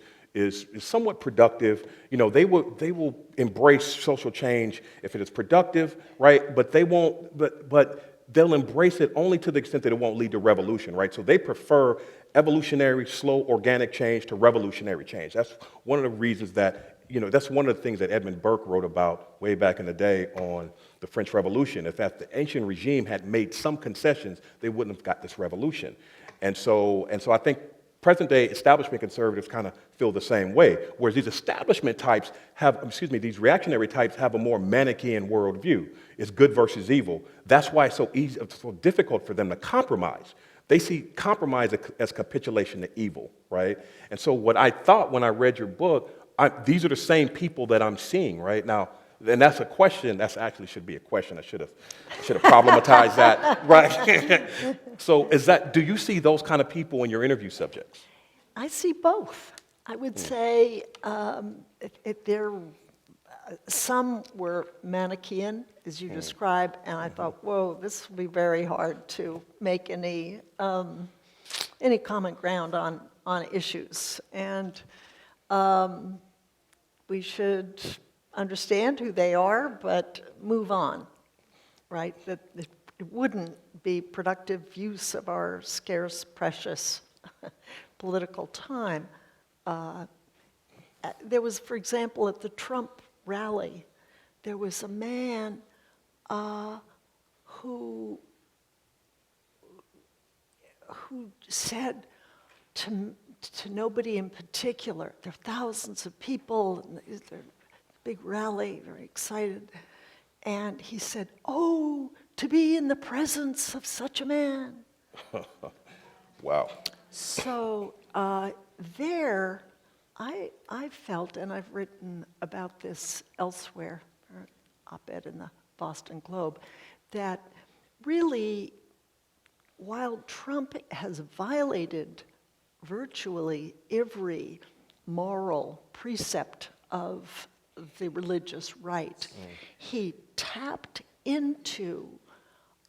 somewhat productive, they will embrace social change if it is productive, right? But they won't, but they'll embrace it only to the extent that it won't lead to revolution, right? So they prefer evolutionary, slow, organic change to revolutionary change. That's one of the reasons that, that's one of the things that Edmund Burke wrote about way back in the day on the French Revolution. If the ancient regime had made some concessions, they wouldn't have got this revolution. And so I think present-day establishment conservatives kind of feel the same way, whereas these establishment types these reactionary types have a more Manichaean worldview. It's good versus evil. That's why it's so difficult for them to compromise. They see compromise as capitulation to evil, right? And so what I thought when I read your book, these are the same people that I'm seeing right now. And that's a question. That actually should be a question. I should have problematized that, right? So do you see those kind of people in your interview subjects? I see both. I would say some were Manichaean, as you described, and I thought, whoa, this will be very hard to make any common ground on issues. And we should understand who they are, but move on, right? That wouldn't be productive use of our scarce, precious political time. There was, for example, at the Trump rally, there was a man who said to nobody in particular, there are thousands of people, and there's a big rally, very excited, and he said, "Oh, to be in the presence of such a man." Wow. So there, I felt, and I've written about this elsewhere, an op-ed in the Boston Globe, that really, while Trump has violated virtually every moral precept of the religious right, he tapped into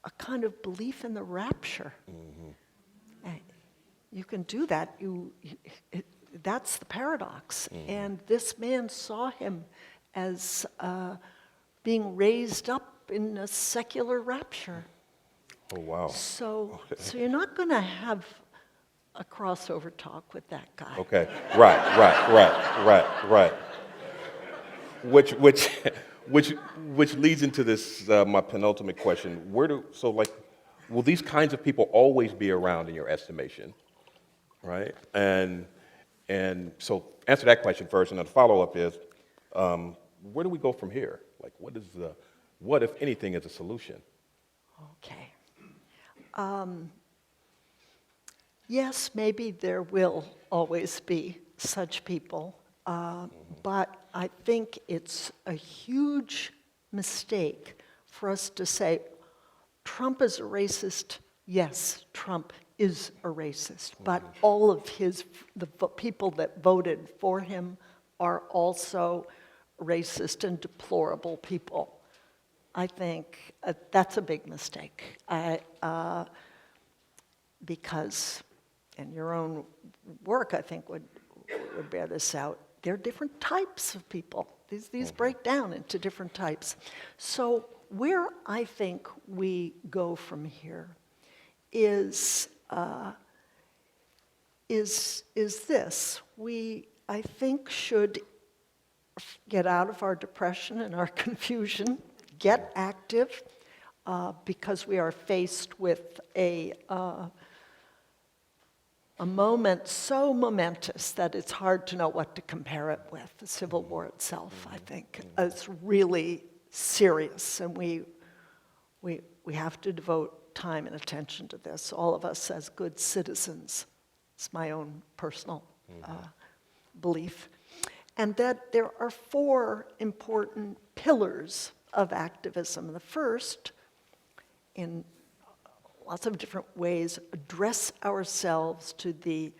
a kind of belief in the rapture. You can do that. That's the paradox. And this man saw him as being raised up in a secular rapture. Oh, wow. So you're not going to have a crossover talk with that guy. Okay. Right. Which leads into this my penultimate question. Will these kinds of people always be around in your estimation, right? And so answer that question first, and then the follow-up is, where do we go from here? Like, what if anything is a solution? Okay. Yes, maybe there will always be such people, but I think it's a huge mistake for us to say, Trump is a racist. Yes, Trump is a racist, but all of the people that voted for him are also racist and deplorable people. I think that's a big mistake. Because, and your own work, I think, would bear this out, there are different types of people. These break down into different types. So where I think we go from here is this. We, I think, should get out of our depression and our confusion, get active, because we are faced with a moment so momentous that it's hard to know what to compare it with. The Civil War itself, I think, is really serious, and we have to devote time and attention to this, all of us as good citizens. It's my own personal belief. And that there are 4 important pillars of activism. The first, in lots of different ways, address ourselves to the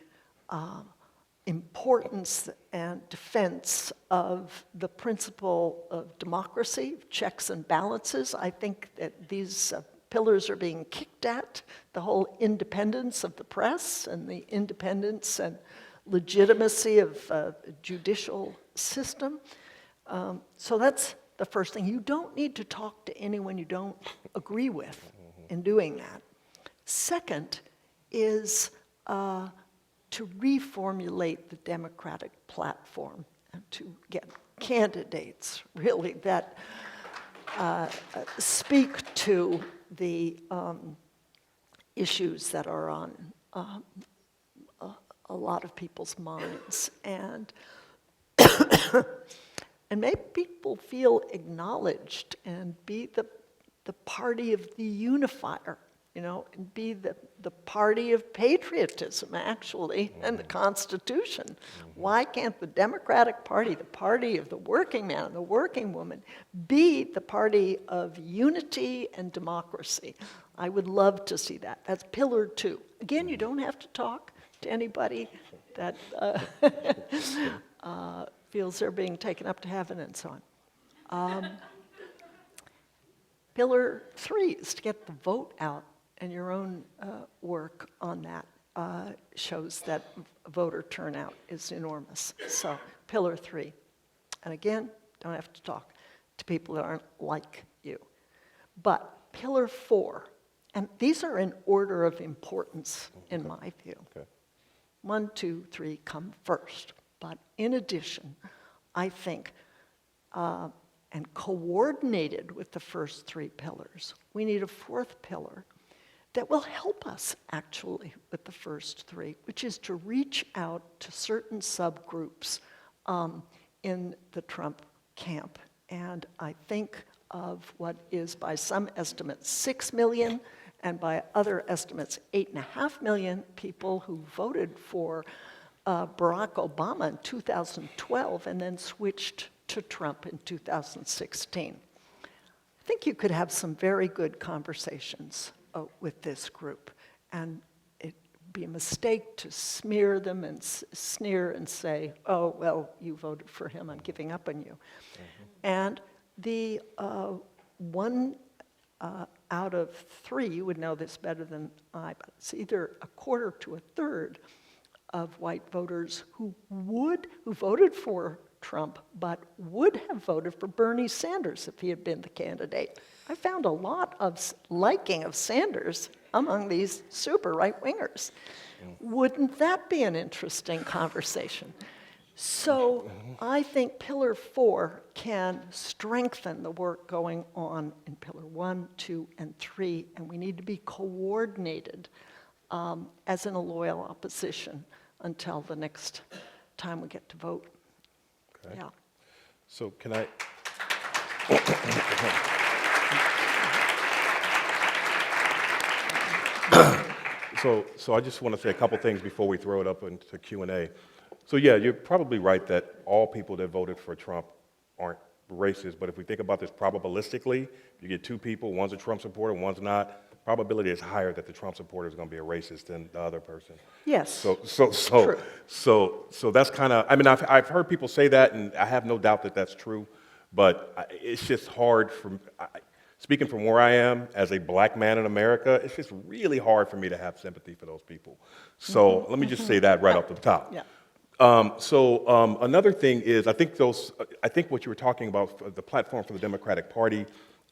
importance and defense of the principle of democracy, checks and balances. I think that these pillars are being kicked at, the whole independence of the press and the independence and legitimacy of judicial system. So that's the first thing. You don't need to talk to anyone you don't agree with in doing that. Second is to reformulate the Democratic platform and to get candidates, really, that speak to the issues that are on a lot of people's minds, and make people feel acknowledged and be the party of the unifier, and be the party of patriotism, actually, and the Constitution. Why can't the Democratic Party, the party of the working man and the working woman, be the party of unity and democracy? I would love to see that. That's pillar 2. Again, you don't have to talk to anybody that feels they're being taken up to heaven and so on. Pillar 3 is to get the vote out, and your own work on that shows that voter turnout is enormous. So pillar 3. And again, don't have to talk to people that aren't like you. But pillar 4 And these are in order of importance, in my view. Okay. 1, 2, 3 come first. But in addition, I think, and coordinated with the first 3 pillars, we need a 4th pillar that will help us actually with the first 3, which is to reach out to certain subgroups in the Trump camp. And I think of what is by some estimates 6 million, and by other estimates 8.5 million people who voted for Barack Obama in 2012 and then switched to Trump in 2016. I think you could have some very good conversations with this group, and it'd be a mistake to smear them and sneer and say, oh, well, you voted for him, I'm giving up on you. And the one out of 3, you would know this better than I, but it's either a quarter to a third of white voters who voted for Trump, but would have voted for Bernie Sanders if he had been the candidate. I found a lot of liking of Sanders among these super right-wingers. Wouldn't that be an interesting conversation? So I think Pillar 4 can strengthen the work going on in Pillar 1, 2, and 3, and we need to be coordinated as in a loyal opposition until the next time we get to vote. Okay. Yeah. So can I? So I just want to say a couple things before we throw it up into Q&A. So yeah, you're probably right that all people that voted for Trump aren't racist, but if we think about this probabilistically, if you get 2 people, one's a Trump supporter, one's not, probability is higher that the Trump supporter is going to be a racist than the other person. Yes. So that's kind of, I mean, I've heard people say that, and I have no doubt that that's true, but it's just hard for, speaking from where I am as a black man in America, it's just really hard for me to have sympathy for those people. So let me just say that right off the top. Yeah. Another thing is, I think what you were talking about, the platform for the Democratic Party,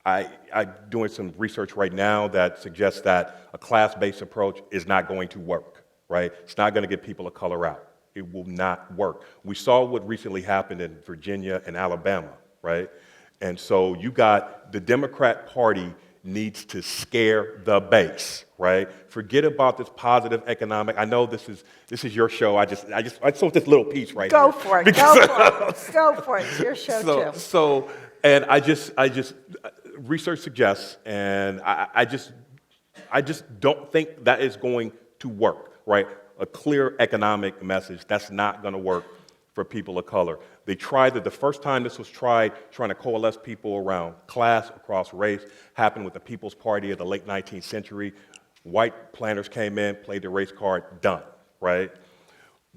I'm doing some research right now that suggests that a class-based approach is not going to work, right? It's not going to get people of color out. It will not work. We saw what recently happened in Virginia and Alabama, right? And so you got the Democrat Party needs to scare the base, right? Forget about this positive economic. I know this is your show. I saw this little piece right Go here. for it. Go for it. It's your show too. So, and I just research suggests, and I just don't think that is going to work, right? A clear economic message, that's not going to work for people of color. They tried that the first time this was tried, trying to coalesce people around class, across race, happened with the People's Party of the late 19th century. White planters came in, played the race card, done, right?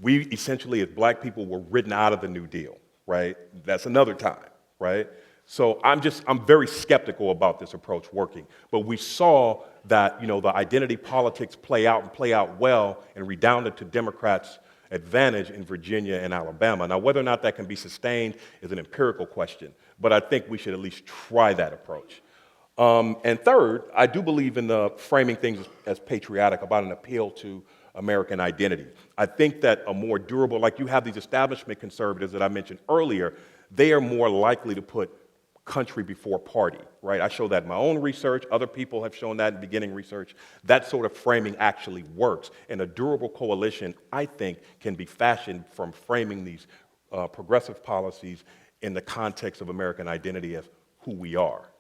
We essentially, as black people, were written out of the New Deal, right? That's another time, right? So I'm very skeptical about this approach working. But we saw that, the identity politics play out well and redounded to Democrats' advantage in Virginia and Alabama. Now, whether or not that can be sustained is an empirical question, but I think we should at least try that approach. And third, I do believe in the framing things as patriotic, about an appeal to American identity. I think that a more durable, like you have these establishment conservatives that I mentioned earlier, they are more likely to put country before party, right? I show that in my own research. Other people have shown that in beginning research. That sort of framing actually works. And a durable coalition, I think, can be fashioned from framing these progressive policies in the context of American identity as who we are.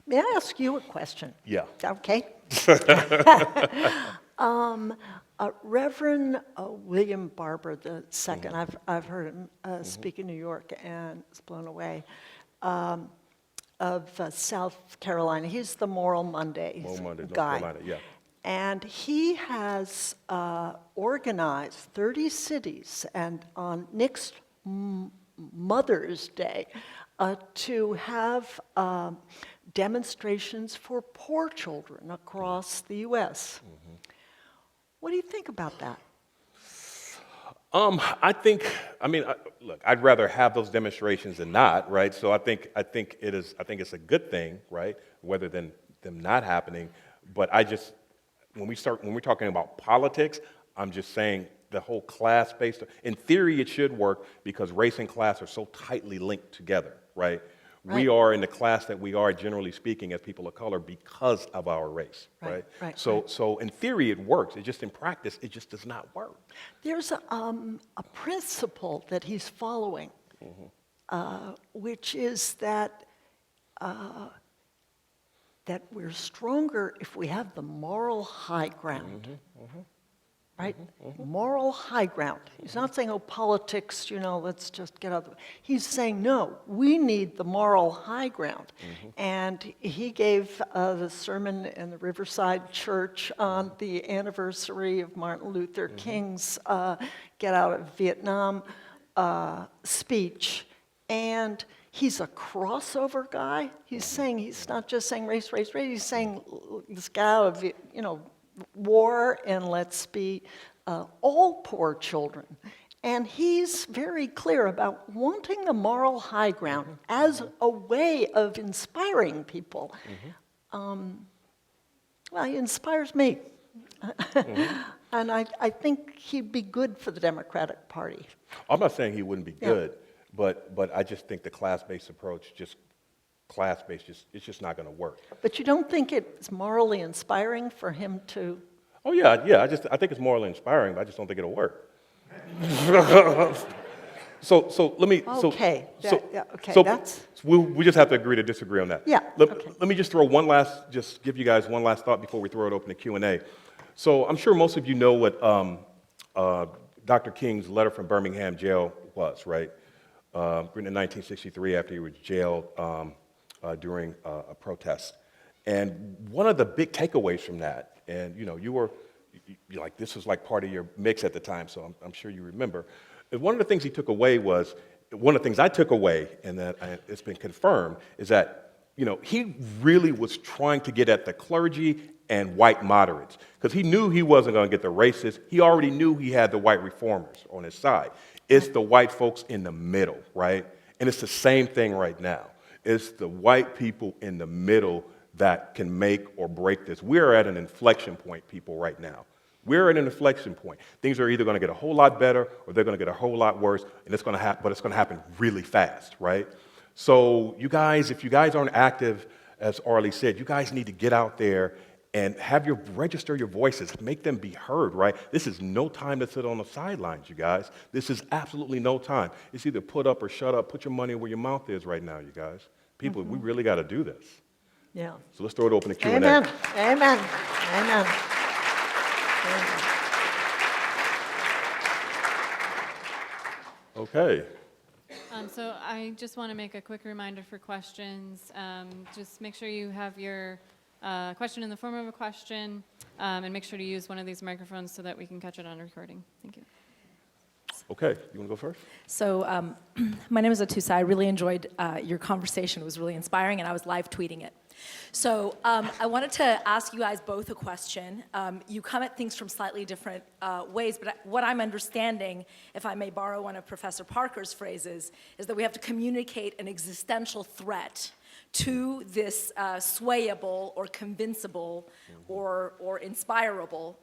May I ask you a question? Yeah. Okay. Reverend William Barber II, I've heard him speak in New York and was blown away, of South Carolina. He's the Moral Monday North guy. Carolina, yeah. And he has organized 30 cities, and on next Mother's Day, to have demonstrations for poor children across the U.S. Mm-hmm. What do you think about that? Look, I'd rather have those demonstrations than not, right? So I think it's a good thing, right? Rather than them not happening. But when we're talking about politics, I'm just saying the whole class-based, in theory it should work because race and class are so tightly linked together, right? We are in the class that we are, generally speaking, as people of color because of our race, right? So in theory it works, it just in practice, it just does not work. There's a principle that he's following, which is that we're stronger if we have the moral high ground, right? Moral high ground. He's not saying, oh, politics, let's just get out of the way. He's saying, no, we need the moral high ground. And he gave the sermon in the Riverside Church on the anniversary of Martin Luther King's Get Out of Vietnam speech. And he's a crossover guy. He's not just saying race, race, race. He's saying let's get out of war and let's be all poor children. And he's very clear about wanting the moral high ground as a way of inspiring people. Well, he inspires me. And I think he'd be good for the Democratic Party. I'm not saying he wouldn't be good, but I just think the class-based approach, it's just not going to work. But you don't think it's morally inspiring for him to? Oh yeah. I think it's morally inspiring, but I just don't think it'll work. So let me. Okay. We just have to agree to disagree on that. Yeah. Let me just give you guys one last thought before we throw it open to Q&A. So I'm sure most of you know what Dr. King's letter from Birmingham jail was, right? Written in 1963 after he was jailed during a protest. And one of the big takeaways from that, and this was like part of your mix at the time, so I'm sure you remember. One of the things he took away was, one of the things I took away, and that it's been confirmed, is that he really was trying to get at the clergy and white moderates, because he knew he wasn't going to get the racists. He already knew he had the white reformers on his side. It's the white folks in the middle, right? And it's the same thing right now. It's the white people in the middle that can make or break this. We're at an inflection point, people, right now. We're at an inflection point. Things are either going to get a whole lot better or they're going to get a whole lot worse, and it's going to happen, but it's going to happen really fast, right? So you guys, if you guys aren't active, as Arlie said, you guys need to get out there and register your voices, make them be heard, right? This is no time to sit on the sidelines, you guys. This is absolutely no time. It's either put up or shut up. Put your money where your mouth is right now, you guys. People, we really got to do this. Yeah. So let's throw it open to Q&A. Amen. Amen. Amen. Okay. So I just want to make a quick reminder for questions. Just make sure you have your question in the form of a question, and make sure to use one of these microphones so that we can catch it on recording. Thank you. Okay, you want to go first? So my name is Atusa. I really enjoyed your conversation. It was really inspiring, and I was live tweeting it. So I wanted to ask you guys both a question. You come at things from slightly different ways, but what I'm understanding, if I may borrow one of Professor Parker's phrases, is that we have to communicate an existential threat to this swayable or convincible or inspirable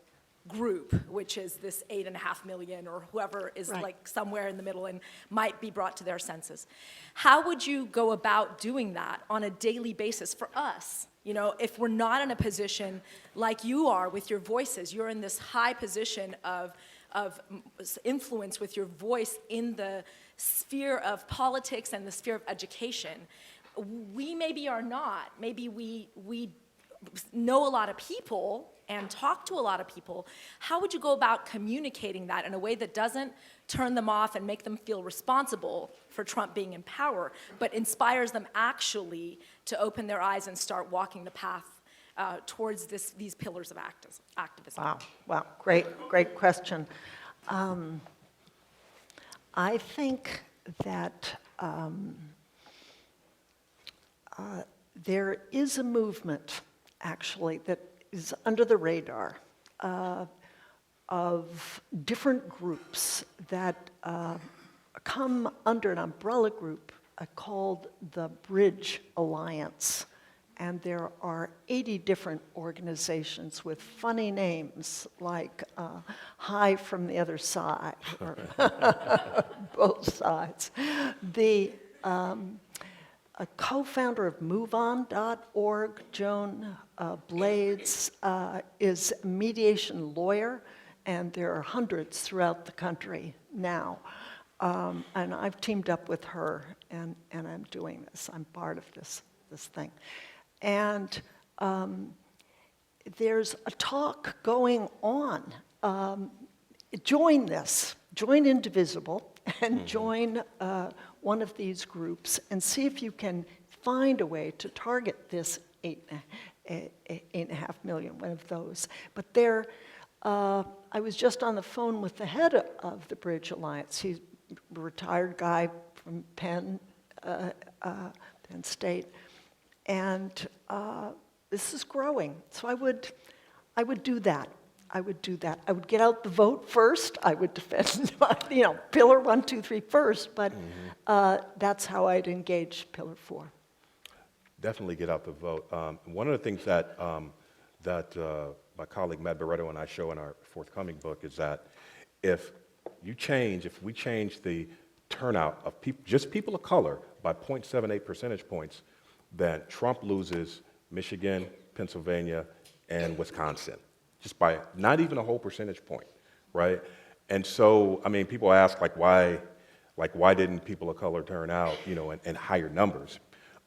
group, which is this 8.5 million or whoever is like somewhere in the middle and might be brought to their senses. How would you go about doing that on a daily basis for us? If we're not in a position like you are with your voices, you're in this high position of influence with your voice in the sphere of politics and the sphere of education. We maybe are not. Maybe we know a lot of people and talk to a lot of people. How would you go about communicating that in a way that doesn't turn them off and make them feel responsible for Trump being in power, but inspires them actually to open their eyes and start walking the path towards these pillars of activism? Wow, great question. I think that there is a movement, actually, that is under the radar of different groups that come under an umbrella group called the Bridge Alliance. and there are 80 different organizations with funny names like Hi from the Other Side, or both sides. A co-founder of MoveOn.org, Joan Blades, is a mediation lawyer, and there are hundreds throughout the country now. And I've teamed up with her, and I'm doing this. I'm part of this thing. And there's a talk going on. Join this. Join Indivisible, and join one of these groups, and see if you can find a way to target this 8.5 million, one of those. But I was just on the phone with the head of the Bridge Alliance. He's a retired guy from Penn State, and this is growing. So I would do that. I would get out the vote first. I would defend, pillar 1, 2, 3 first, but that's how I'd engage pillar 4. Definitely get out the vote. One of the things that my colleague Matt Barretto and I show in our forthcoming book is that if we change the turnout of just people of color by 0.78 percentage points, then Trump loses Michigan, Pennsylvania, and Wisconsin. Just by not even a whole percentage point, right? And so, I mean, people ask, why didn't people of color turn out, in higher numbers?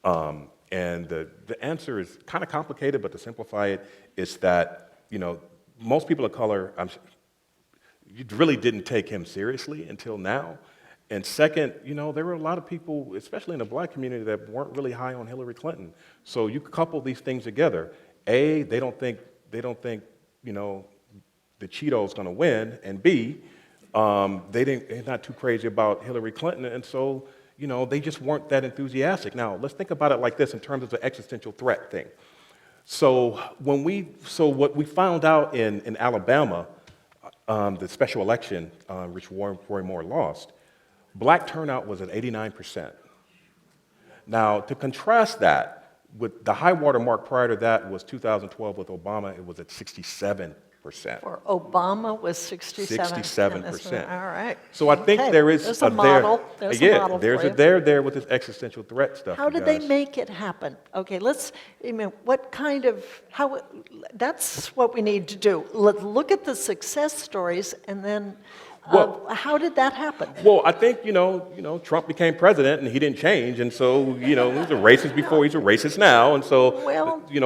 And the answer is kind of complicated, but to simplify it, is that, most people of color, you really didn't take him seriously until now. And second, there were a lot of people, especially in the black community, that weren't really high on Hillary Clinton. So you couple these things together. A, they don't think the Cheeto's going to win, and B, they're not too crazy about Hillary Clinton, and so, they just weren't that enthusiastic. Now, let's think about it like this in terms of the existential threat thing. So what we found out in Alabama, the special election, which Roy Moore lost, black turnout was at 89%. Now, to contrast that, with the high water mark prior to that was 2012 with Obama, it was at 67%. For Obama was 67%. All right. So I think there is there's a model. There's a model there's for a you. there with this existential threat stuff. How did they make it happen? Okay, that's what we need to do. Let's look at the success stories, and then how did that happen? Well, I think, Trump became president and he didn't change. And so, he was a racist before, he's a racist now. And so,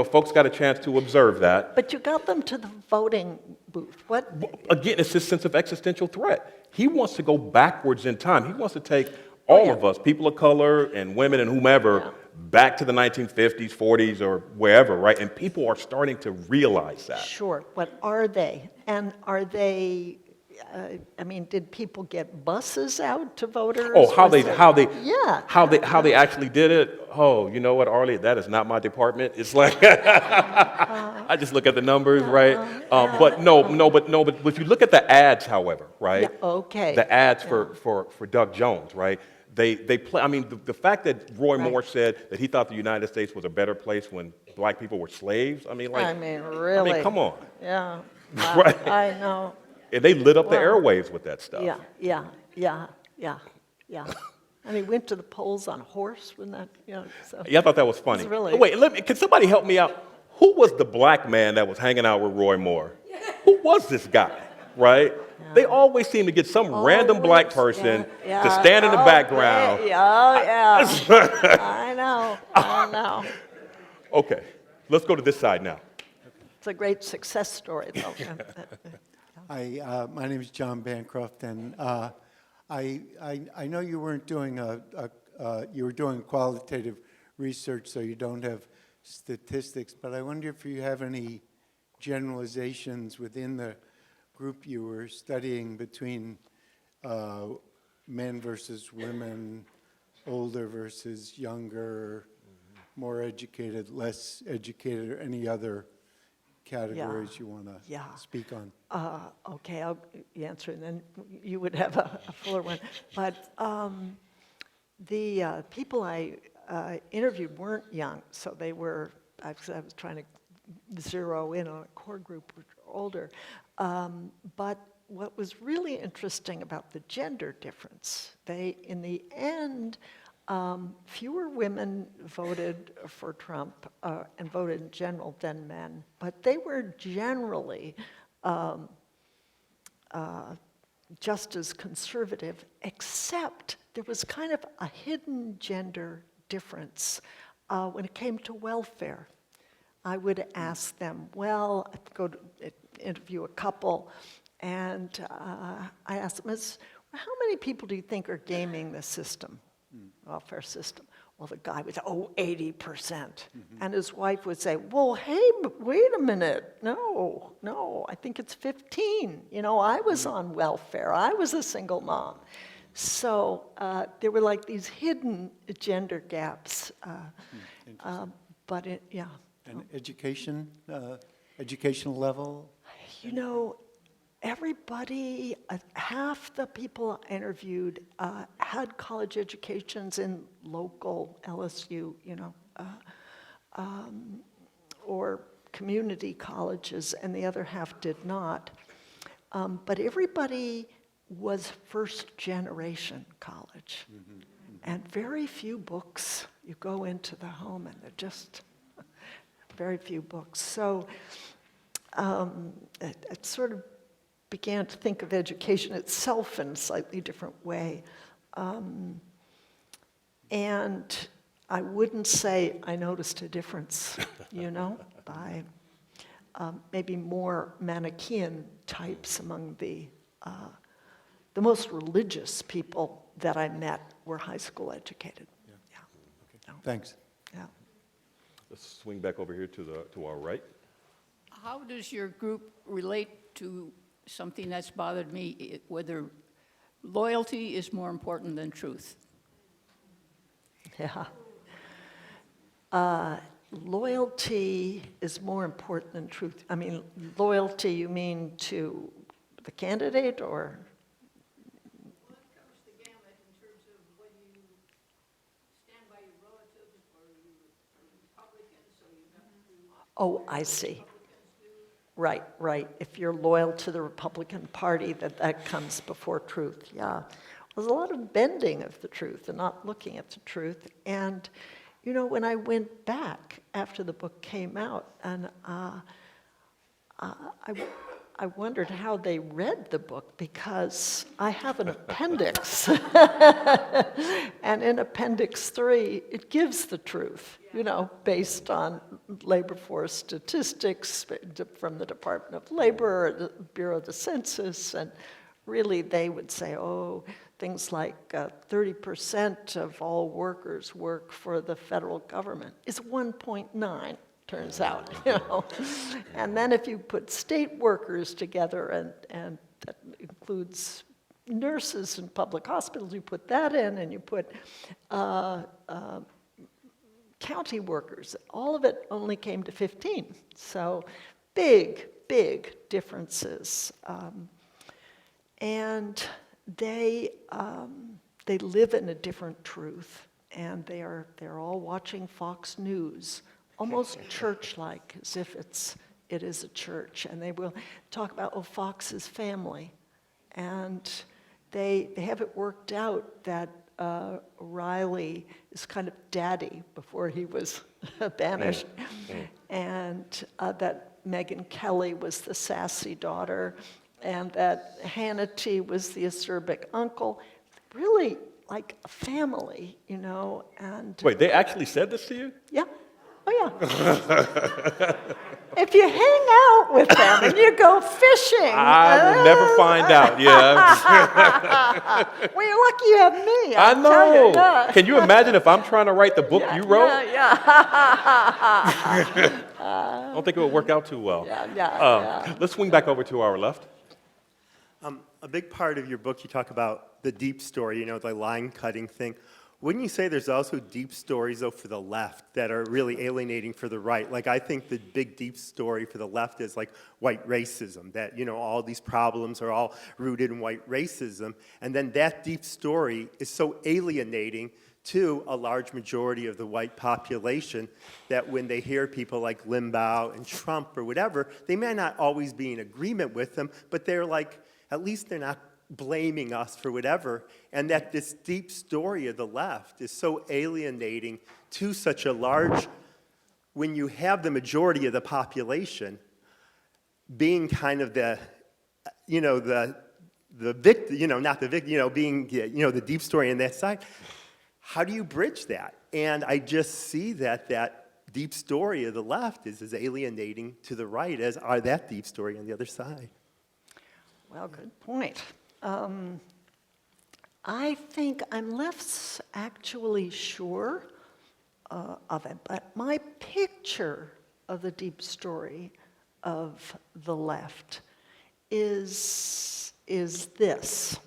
folks got a chance to observe that. But you got them to the voting booth. What? Again, it's this sense of existential threat. He wants to go backwards in time. He wants to take all of us, people of color and women and whomever, back to the 1950s, 40s, or wherever, right? And people are starting to realize that. Sure. What are they? And are they... did people get buses out to voters? Oh, how they actually did it? Oh, you know what, Arlie? That is not my department. It's like I just look at the numbers, right? But if you look at the ads, however, right? Yeah, okay. The ads for Doug Jones, right? They play. I mean, the fact that Roy Moore said that he thought the United States was a better place when black people were slaves. Really? Come on. Yeah. Right. I know. And they lit up the airwaves with that stuff. Yeah. Went to the polls on a horse, wasn't that, so. Yeah, I thought that was funny. Really... Wait, can somebody help me out? Who was the black man that was hanging out with Roy Moore? Who was this guy, right? Yeah. They always seem to get some random black person to stand in the background. I know. Okay, let's go to this side now. It's a great success story, though. Hi, my name is John Bancroft, and I know you weren't doing you were doing qualitative research, so you don't have statistics, but I wonder if you have any generalizations within the group you were studying between men versus women, older versus younger, more educated, less educated, or any other categories you want to speak on. Okay, I'll answer, and then you would have a fuller one. But the people I interviewed weren't young, so they were was trying to zero in on a core group which are older. But what was really interesting about the gender difference, in the end, fewer women voted for Trump and voted in general than men, but they were generally just as conservative, except there was kind of a hidden gender difference when it came to welfare. I would ask them, well, I'd go to interview a couple, and I asked them, how many people do you think are gaming the system, welfare system? Well, the guy would say, 80%. And his wife would say, well, hey, wait a minute. No, I think it's 15. I was on welfare. I was a single mom. So there were like these hidden gender gaps. Yeah. And education, educational level? Everybody, half the people I interviewed had college educations in local LSU, or community colleges, and the other half did not. But everybody was first generation college. And very few books. You go into the home and they're just very few books. So it sort of began to think of education itself in a slightly different way. And I wouldn't say I noticed a difference, by maybe more Manichaean types among the most religious people that I met were high school educated. Yeah. Okay. No. Thanks. Yeah. Let's swing back over here to our right. How does your group relate to something that's bothered me, whether loyalty is more important than truth? Yeah. Loyalty is more important than truth. I mean, loyalty, you mean to the candidate or? Well, it covers the gamut in terms of whether you stand by your relatives or you are Republican, so you have to. Oh, I see. Right. If you're loyal to the Republican Party, that comes before truth, yeah. There's a lot of bending of the truth and not looking at the truth. And, when I went back after the book came out, and I wondered how they read the book, because I have an appendix. And in Appendix 3, it gives the truth, based on labor force statistics from the Department of Labor, or the Bureau of the Census, and really they would say, things like 30% of all workers work for the federal government. It's 1.9. Turns out, And then if you put state workers together, and that includes nurses in public hospitals, you put that in, and you put county workers, all of it only came to 15. So big differences. And they live in a different truth, and they're all watching Fox News, almost church-like, as if it is a church. And they will talk about, Fox's family. And they have it worked out that Riley is kind of daddy before he was banished. And that Megyn Kelly was the sassy daughter, and that Hannity was the acerbic uncle. Really like a family, and... Wait, they actually said this to you? Yeah. Oh, yeah. If you hang out with them and you go fishing... I will never find out, yeah. Well, you're lucky you have me. I I'll know. tell you, yeah. Can you imagine if I'm trying to write the book you wrote? Yeah. I don't think it would work out too well. Yeah. Let's swing back over to our left. A big part of your book, you talk about the deep story, the line cutting thing. Wouldn't you say there's also deep stories, though, for the left that are really alienating for the right? Like, I think the big deep story for the left is like white racism, that, you know, all these problems are all rooted in white racism. And then that deep story is so alienating to a large majority of the white population that when they hear people like Limbaugh and Trump or whatever, they may not always be in agreement with them, but they're like, at least they're not blaming us for whatever, and that this deep story of the left is so alienating to such a large, when you have the majority of the population being kind of the, you know, the victim, you know, not the victim, you know, being, you know, the deep story on that side, how do you bridge that? And I just see that that deep story of the left is as alienating to the right as are that deep story on the other side. Well, good point. I think I'm less actually sure of it, but my picture of the deep story of the left is this.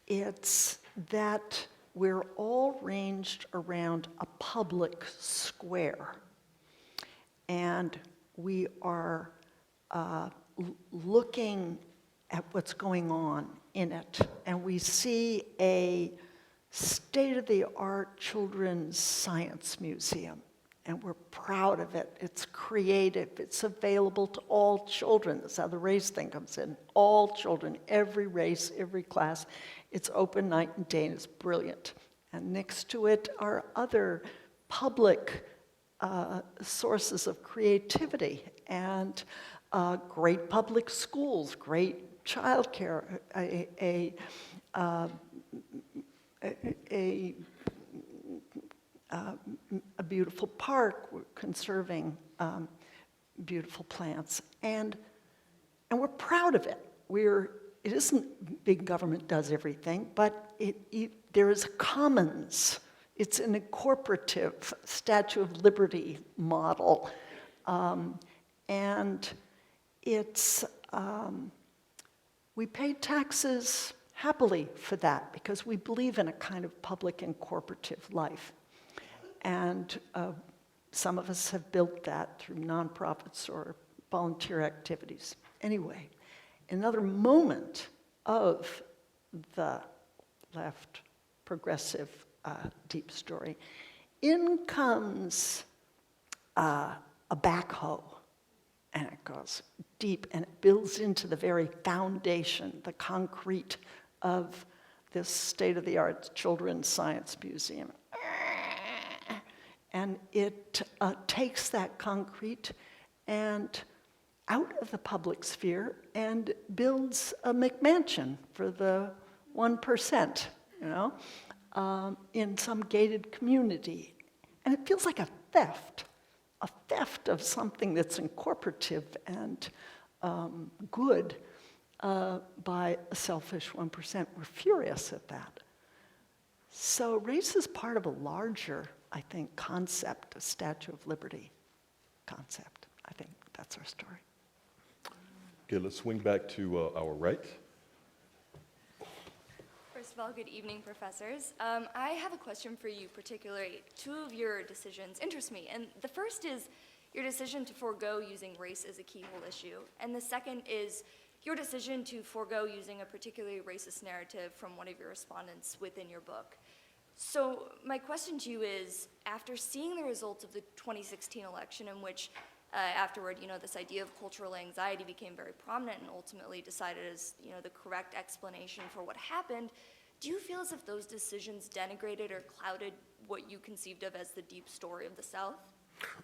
It's that we're all ranged around a public square, and we are looking at what's going on in it. And we see a state-of-the-art children's science museum, and we're proud of it. It's creative, it's available to all children. That's how the race thing comes in. All children, every race, every class. It's open night and day, and it's brilliant. And next to it are other public sources of creativity, and great public schools, great childcare, a beautiful park, we're conserving beautiful plants, and we're proud of it. It isn't big government does everything, but there is a commons. It's an incorporative Statue of Liberty model, and it's we pay taxes happily for that because we believe in a kind of public incorporative life. And some of us have built that through nonprofits or volunteer activities. Anyway, another moment of the left progressive deep story. In comes a backhoe, and it goes deep, and it builds into the very foundation, the concrete of this state-of-the-art children's science museum. And it takes that concrete and out of the public sphere and builds a McMansion for the 1%, you know, in some gated community. And it feels like a theft of something that's incorporative and good by a selfish 1%. We're furious at that. So race is part of a larger, I think, concept, a Statue of Liberty concept. I think that's our story. Okay, let's swing back to our right. First of all, good evening, professors. I have a question for you, particularly. Two of your decisions interest me, and the first is your decision to forego using race as a keyhole issue, and the second is your decision to forego using a particularly racist narrative from one of your respondents within your book. So my question to you is, after seeing the results of the 2016 election in which afterward, you know, this idea of cultural anxiety became very prominent and ultimately decided as, you know, the correct explanation for what happened, do you feel as if those decisions denigrated or clouded what you conceived of as the deep story of the South?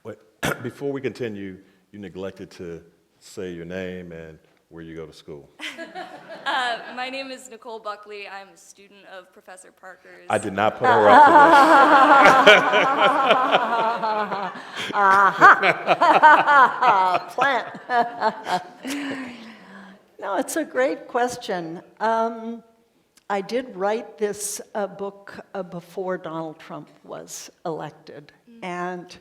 Wait, before we continue, you neglected to say your name and where you go to school. My name is Nicole Buckley. I'm a student of Professor Parker's. I did not put her up Plant. No, it's a great question. I did write this book before Donald Trump was elected, and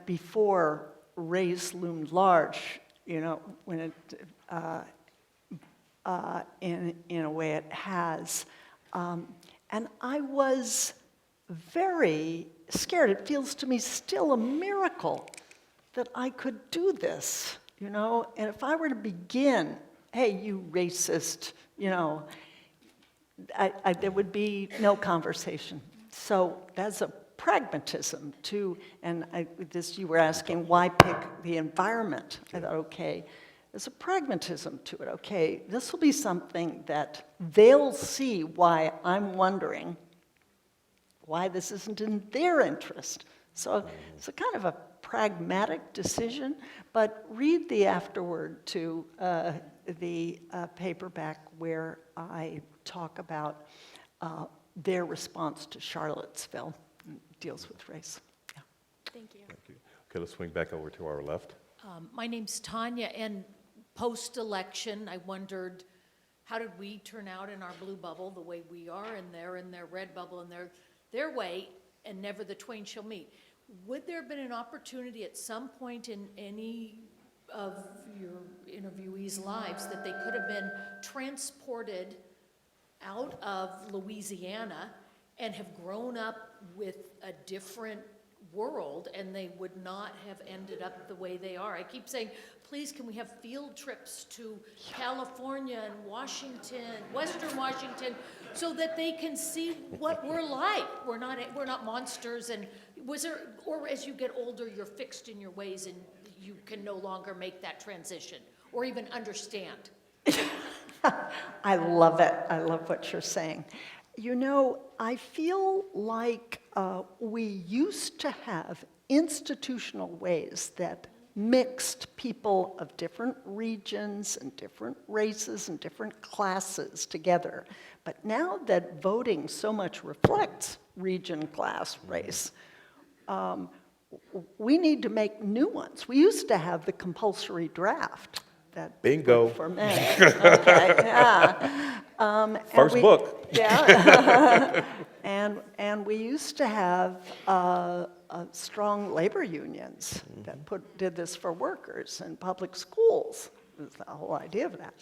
before race loomed large, you know, when it, in a way it has. And I was very scared. It feels to me still a miracle that I could do this, you know? And if I were to begin, hey, you racist, you know, there would be no conversation. So that's a pragmatism too. And you were asking why pick the environment. I thought, okay, there's a pragmatism to it. Okay, this will be something that they'll see why I'm wondering why this isn't in their interest. So it's a kind of a pragmatic decision, but read the afterword to the paperback where I talk about their response to Charlottesville. It deals with race. Yeah. Thank you. Thank you. Okay, let's swing back over to our left. My name's Tanya, and post-election, I wondered, how did we turn out in our blue bubble the way we are, and they're in their red bubble and their way, and never the twain shall meet? Would there have been an opportunity at some point in any of your interviewees' lives that they could have been transported out of Louisiana and have grown up with a different world, and they would not have ended up the way they are? I keep saying, please, can we have field trips to California and Washington, Western Washington, so that they can see what we're like. We're not monsters. And or as you get older, you're fixed in your ways and you can no longer make that transition or even understand. I love it. I love what you're saying. You know, I feel like we used to have institutional ways that mixed people of different regions and different races and different classes together. But now that voting so much reflects region, class, race, we need to make new ones. We used to have the compulsory draft. That Bingo. for men. Okay, yeah. First book. Yeah. and we used to have strong labor unions that did this for workers and public schools. Was the whole idea of that.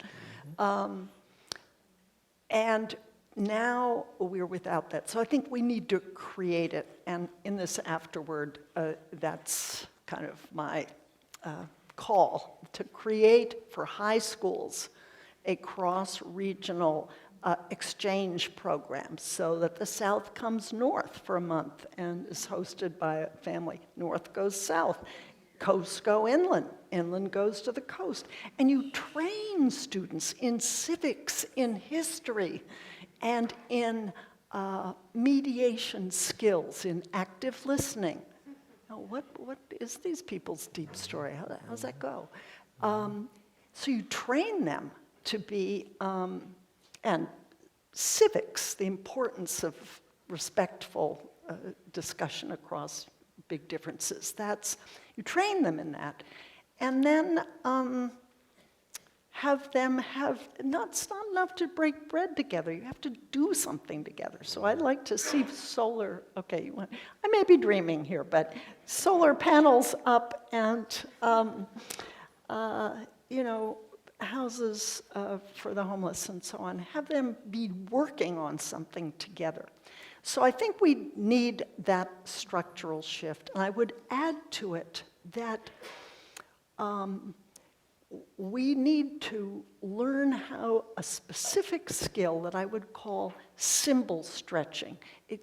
And now we're without that. So I think we need to create it. And in this afterword, that's kind of my call to create for high schools a cross-regional exchange program so that the South comes north for a month and is hosted by a family. North goes south, coasts go inland, inland goes to the coast. And you train students in civics, in history, and in mediation skills, in active listening. Now, what is these people's deep story? How's that go? So you train them to be, and civics, the importance of respectful discussion across big differences. You train them in that. And then have them it's not enough to break bread together. You have to do something together. So I'd like to see solar, I may be dreaming here, but solar panels up and, houses for the homeless and so on. Have them be working on something together. So I think we need that structural shift. And I would add to it that we need to learn how a specific skill that I would call symbol stretching.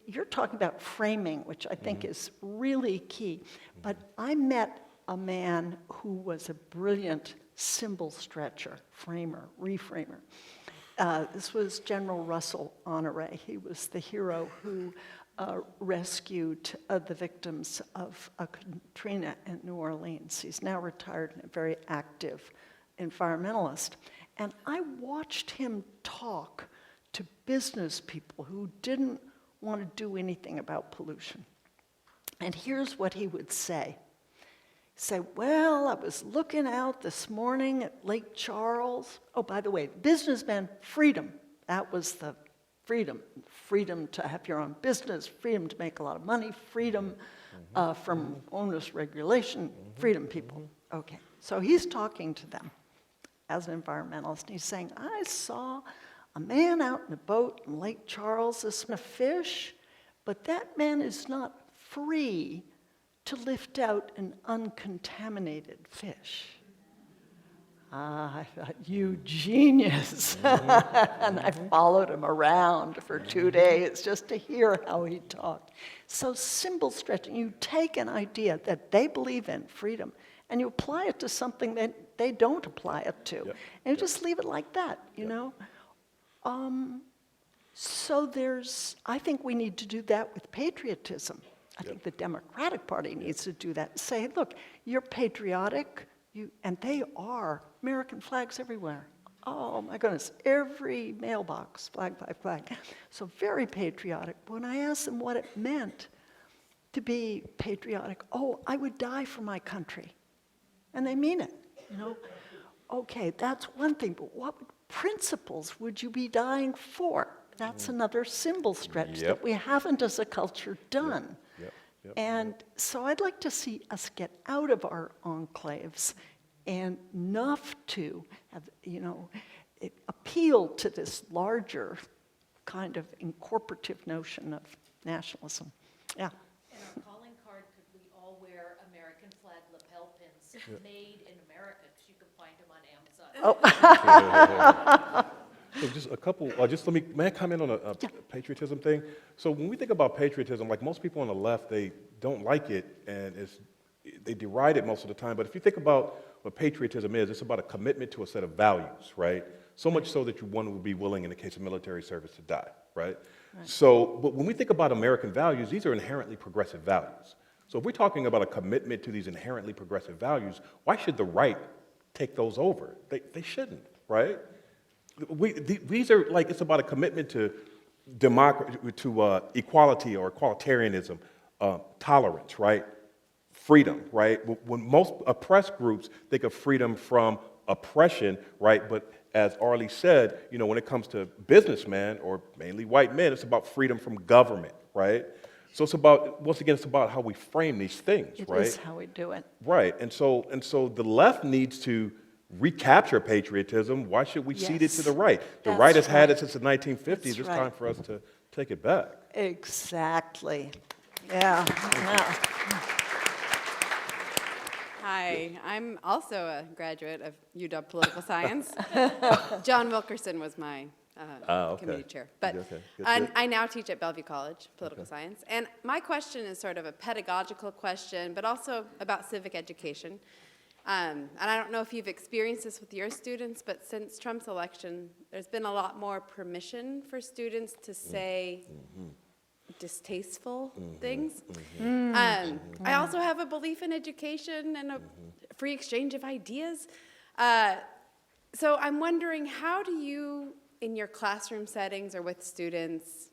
You're talking about framing, which I think is really key. But I met a man who was a brilliant symbol stretcher, framer, reframer. This was General Russell Honore. He was the hero who rescued the victims of Katrina in New Orleans. He's now retired and a very active environmentalist. And I watched him talk to business people who didn't want to do anything about pollution. And here's what he would say. He'd say, well, I was looking out this morning at Lake Charles. Oh, by the way, businessman, freedom. That was the freedom. Freedom to have your own business, freedom to make a lot of money, freedom from onerous regulation, freedom, people. Okay, so he's talking to them as an environmentalist, and he's saying, I saw A man out in a boat in Lake Charles is a fish, but that man is not free to lift out an uncontaminated fish. I thought, you genius. And I followed him around for 2 days just to hear how he talked. So symbol stretching, you take an idea that they believe in, freedom, and you apply it to something that they don't apply it to. Yep. And you just leave it like that, you know? So I think we need to do that with patriotism. I think the Democratic Party needs to do that. Say, look, you're patriotic, and they are. American flags everywhere. Oh my goodness, every mailbox, flag by flag. So very patriotic. When I asked them what it meant to be patriotic, oh, I would die for my country. And they mean it, you know. Okay, that's one thing, but what principles would you be dying for? That's another symbol stretch that we haven't as a culture done. And so I'd like to see us get out of our enclaves and enough to have, you know, appeal to this larger kind of incorporative notion of nationalism. Yeah. In our calling card, could we all wear American flag lapel pins made in America, because you can find them on Amazon? So just a couple, may I comment on a patriotism thing? So when we think about patriotism, like most people on the left, they don't like it, and they deride it most of the time. But if you think about what patriotism is, it's about a commitment to a set of values, right? So much so that one would be willing, in the case of military service, to die, right? So, but when we think about American values, these are inherently progressive values. So if we're talking about a commitment to these inherently progressive values, why should the right take those over? They shouldn't, right? These are like, it's about a commitment to democracy, to equality or equalitarianism, tolerance, right? Freedom, right? When most oppressed groups think of freedom from oppression, right? But as Arlie said, you know, when it comes to businessmen or mainly white men, it's about freedom from government, right? So it's about, once again, it's about how we frame these things, right? It is how we do it. Right, and so the left needs to recapture patriotism. Why should we cede it to the right? The right has had it since the 1950s. It's time for us to take it back. Exactly. Yeah. Hi, I'm also a graduate of UW Political Science. John Wilkerson was my committee chair. But I now teach at Bellevue College, political science. And my question is sort of a pedagogical question, but also about civic education. And I don't know if you've experienced this with your students, but since Trump's election, there's been a lot more permission for students to say distasteful things. I also have a belief in education and a free exchange of ideas. So I'm wondering, how do you, in your classroom settings or with students,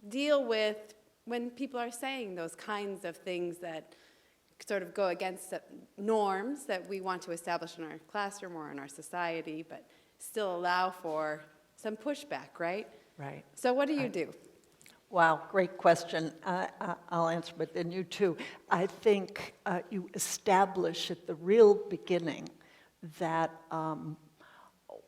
deal with when people are saying those kinds of things that sort of go against norms that we want to establish in our classroom or in our society, but still allow for some pushback, right? Right. So what do you do? Wow, great question. I'll answer, but then you too. I think you establish at the real beginning that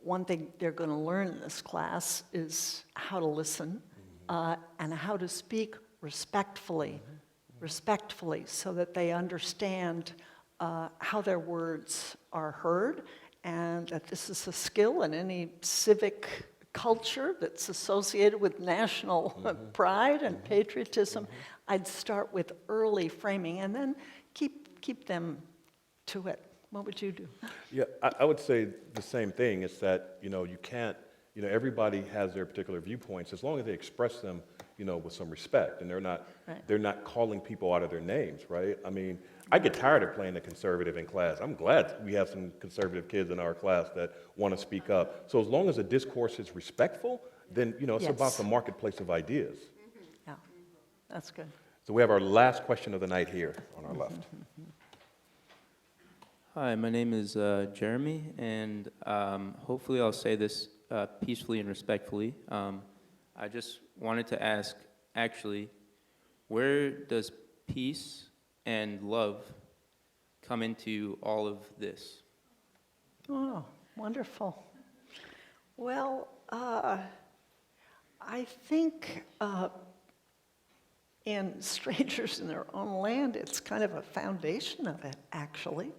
one thing they're going to learn in this class is how to listen and how to speak respectfully, so that they understand how their words are heard, and that this is a skill in any civic culture that's associated with national pride and patriotism. I'd start with early framing and then keep them to it. What would you do? Yeah, I would say the same thing. It's that, you can't, everybody has their particular viewpoints as long as they express them, with some respect, and they're not calling people out of their names, right? I mean, I get tired of playing the conservative in class. I'm glad we have some conservative kids in our class that want to speak up. So as long as the discourse is respectful, then, it's about the marketplace of ideas. Yeah, that's good. So we have our last question of the night here on our left. Hi, my name is Jeremy, and hopefully I'll say this peacefully and respectfully. I just wanted to ask, actually, where does peace and love come into all of this? Oh, wonderful. Well, I think in Strangers in Their Own Land, it's kind of a foundation of it, actually.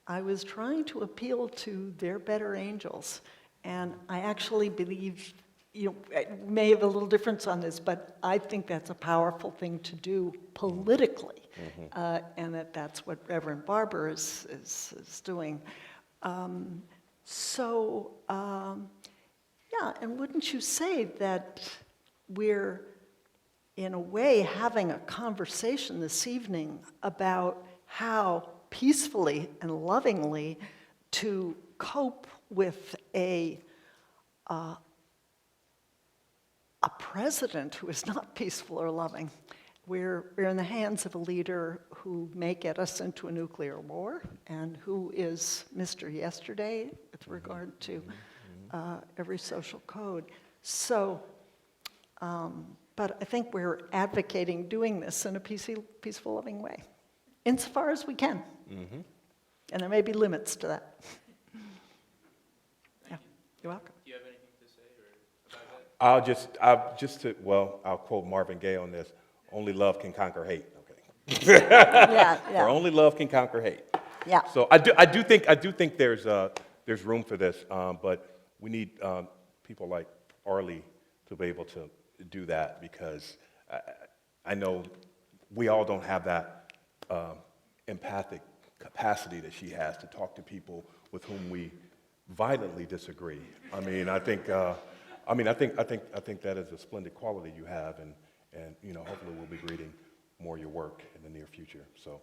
I was trying to appeal to their better angels, and I actually believe, you know, I may have a little difference on this, but I think that's a powerful thing to do politically, and that's what Reverend Barber is doing. Yeah, and wouldn't you say that we're, in a way, having a conversation this evening about how peacefully and lovingly to cope with a president who is not peaceful or loving. We're in the hands of a leader who may get us into a nuclear war and who is Mr. Yesterday with regard to every social code. So, but I think we're advocating doing this in a peaceful, loving way, insofar as we can. And there may be limits to that. Yeah, you're welcome. Do you have anything to say about that? I'll quote Marvin Gaye on this. Only love can conquer hate. Okay. Yeah. Or only love can conquer hate. Yeah. So I do think there's room for this, but we need people like Arlie to be able to do that, because I know we all don't have that empathic capacity that she has to talk to people with whom we violently disagree. I think that is a splendid quality you have, and you know, hopefully we'll be reading more of your work in the near future. So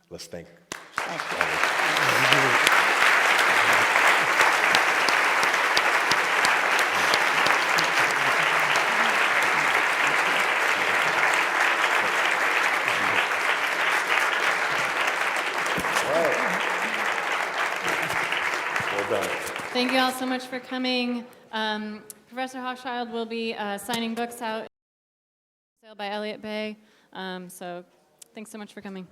let's thank. Thank you. Thank you all so much for coming. Professor Hochschild will be signing books out by Elliott Bay. So thanks so much for coming.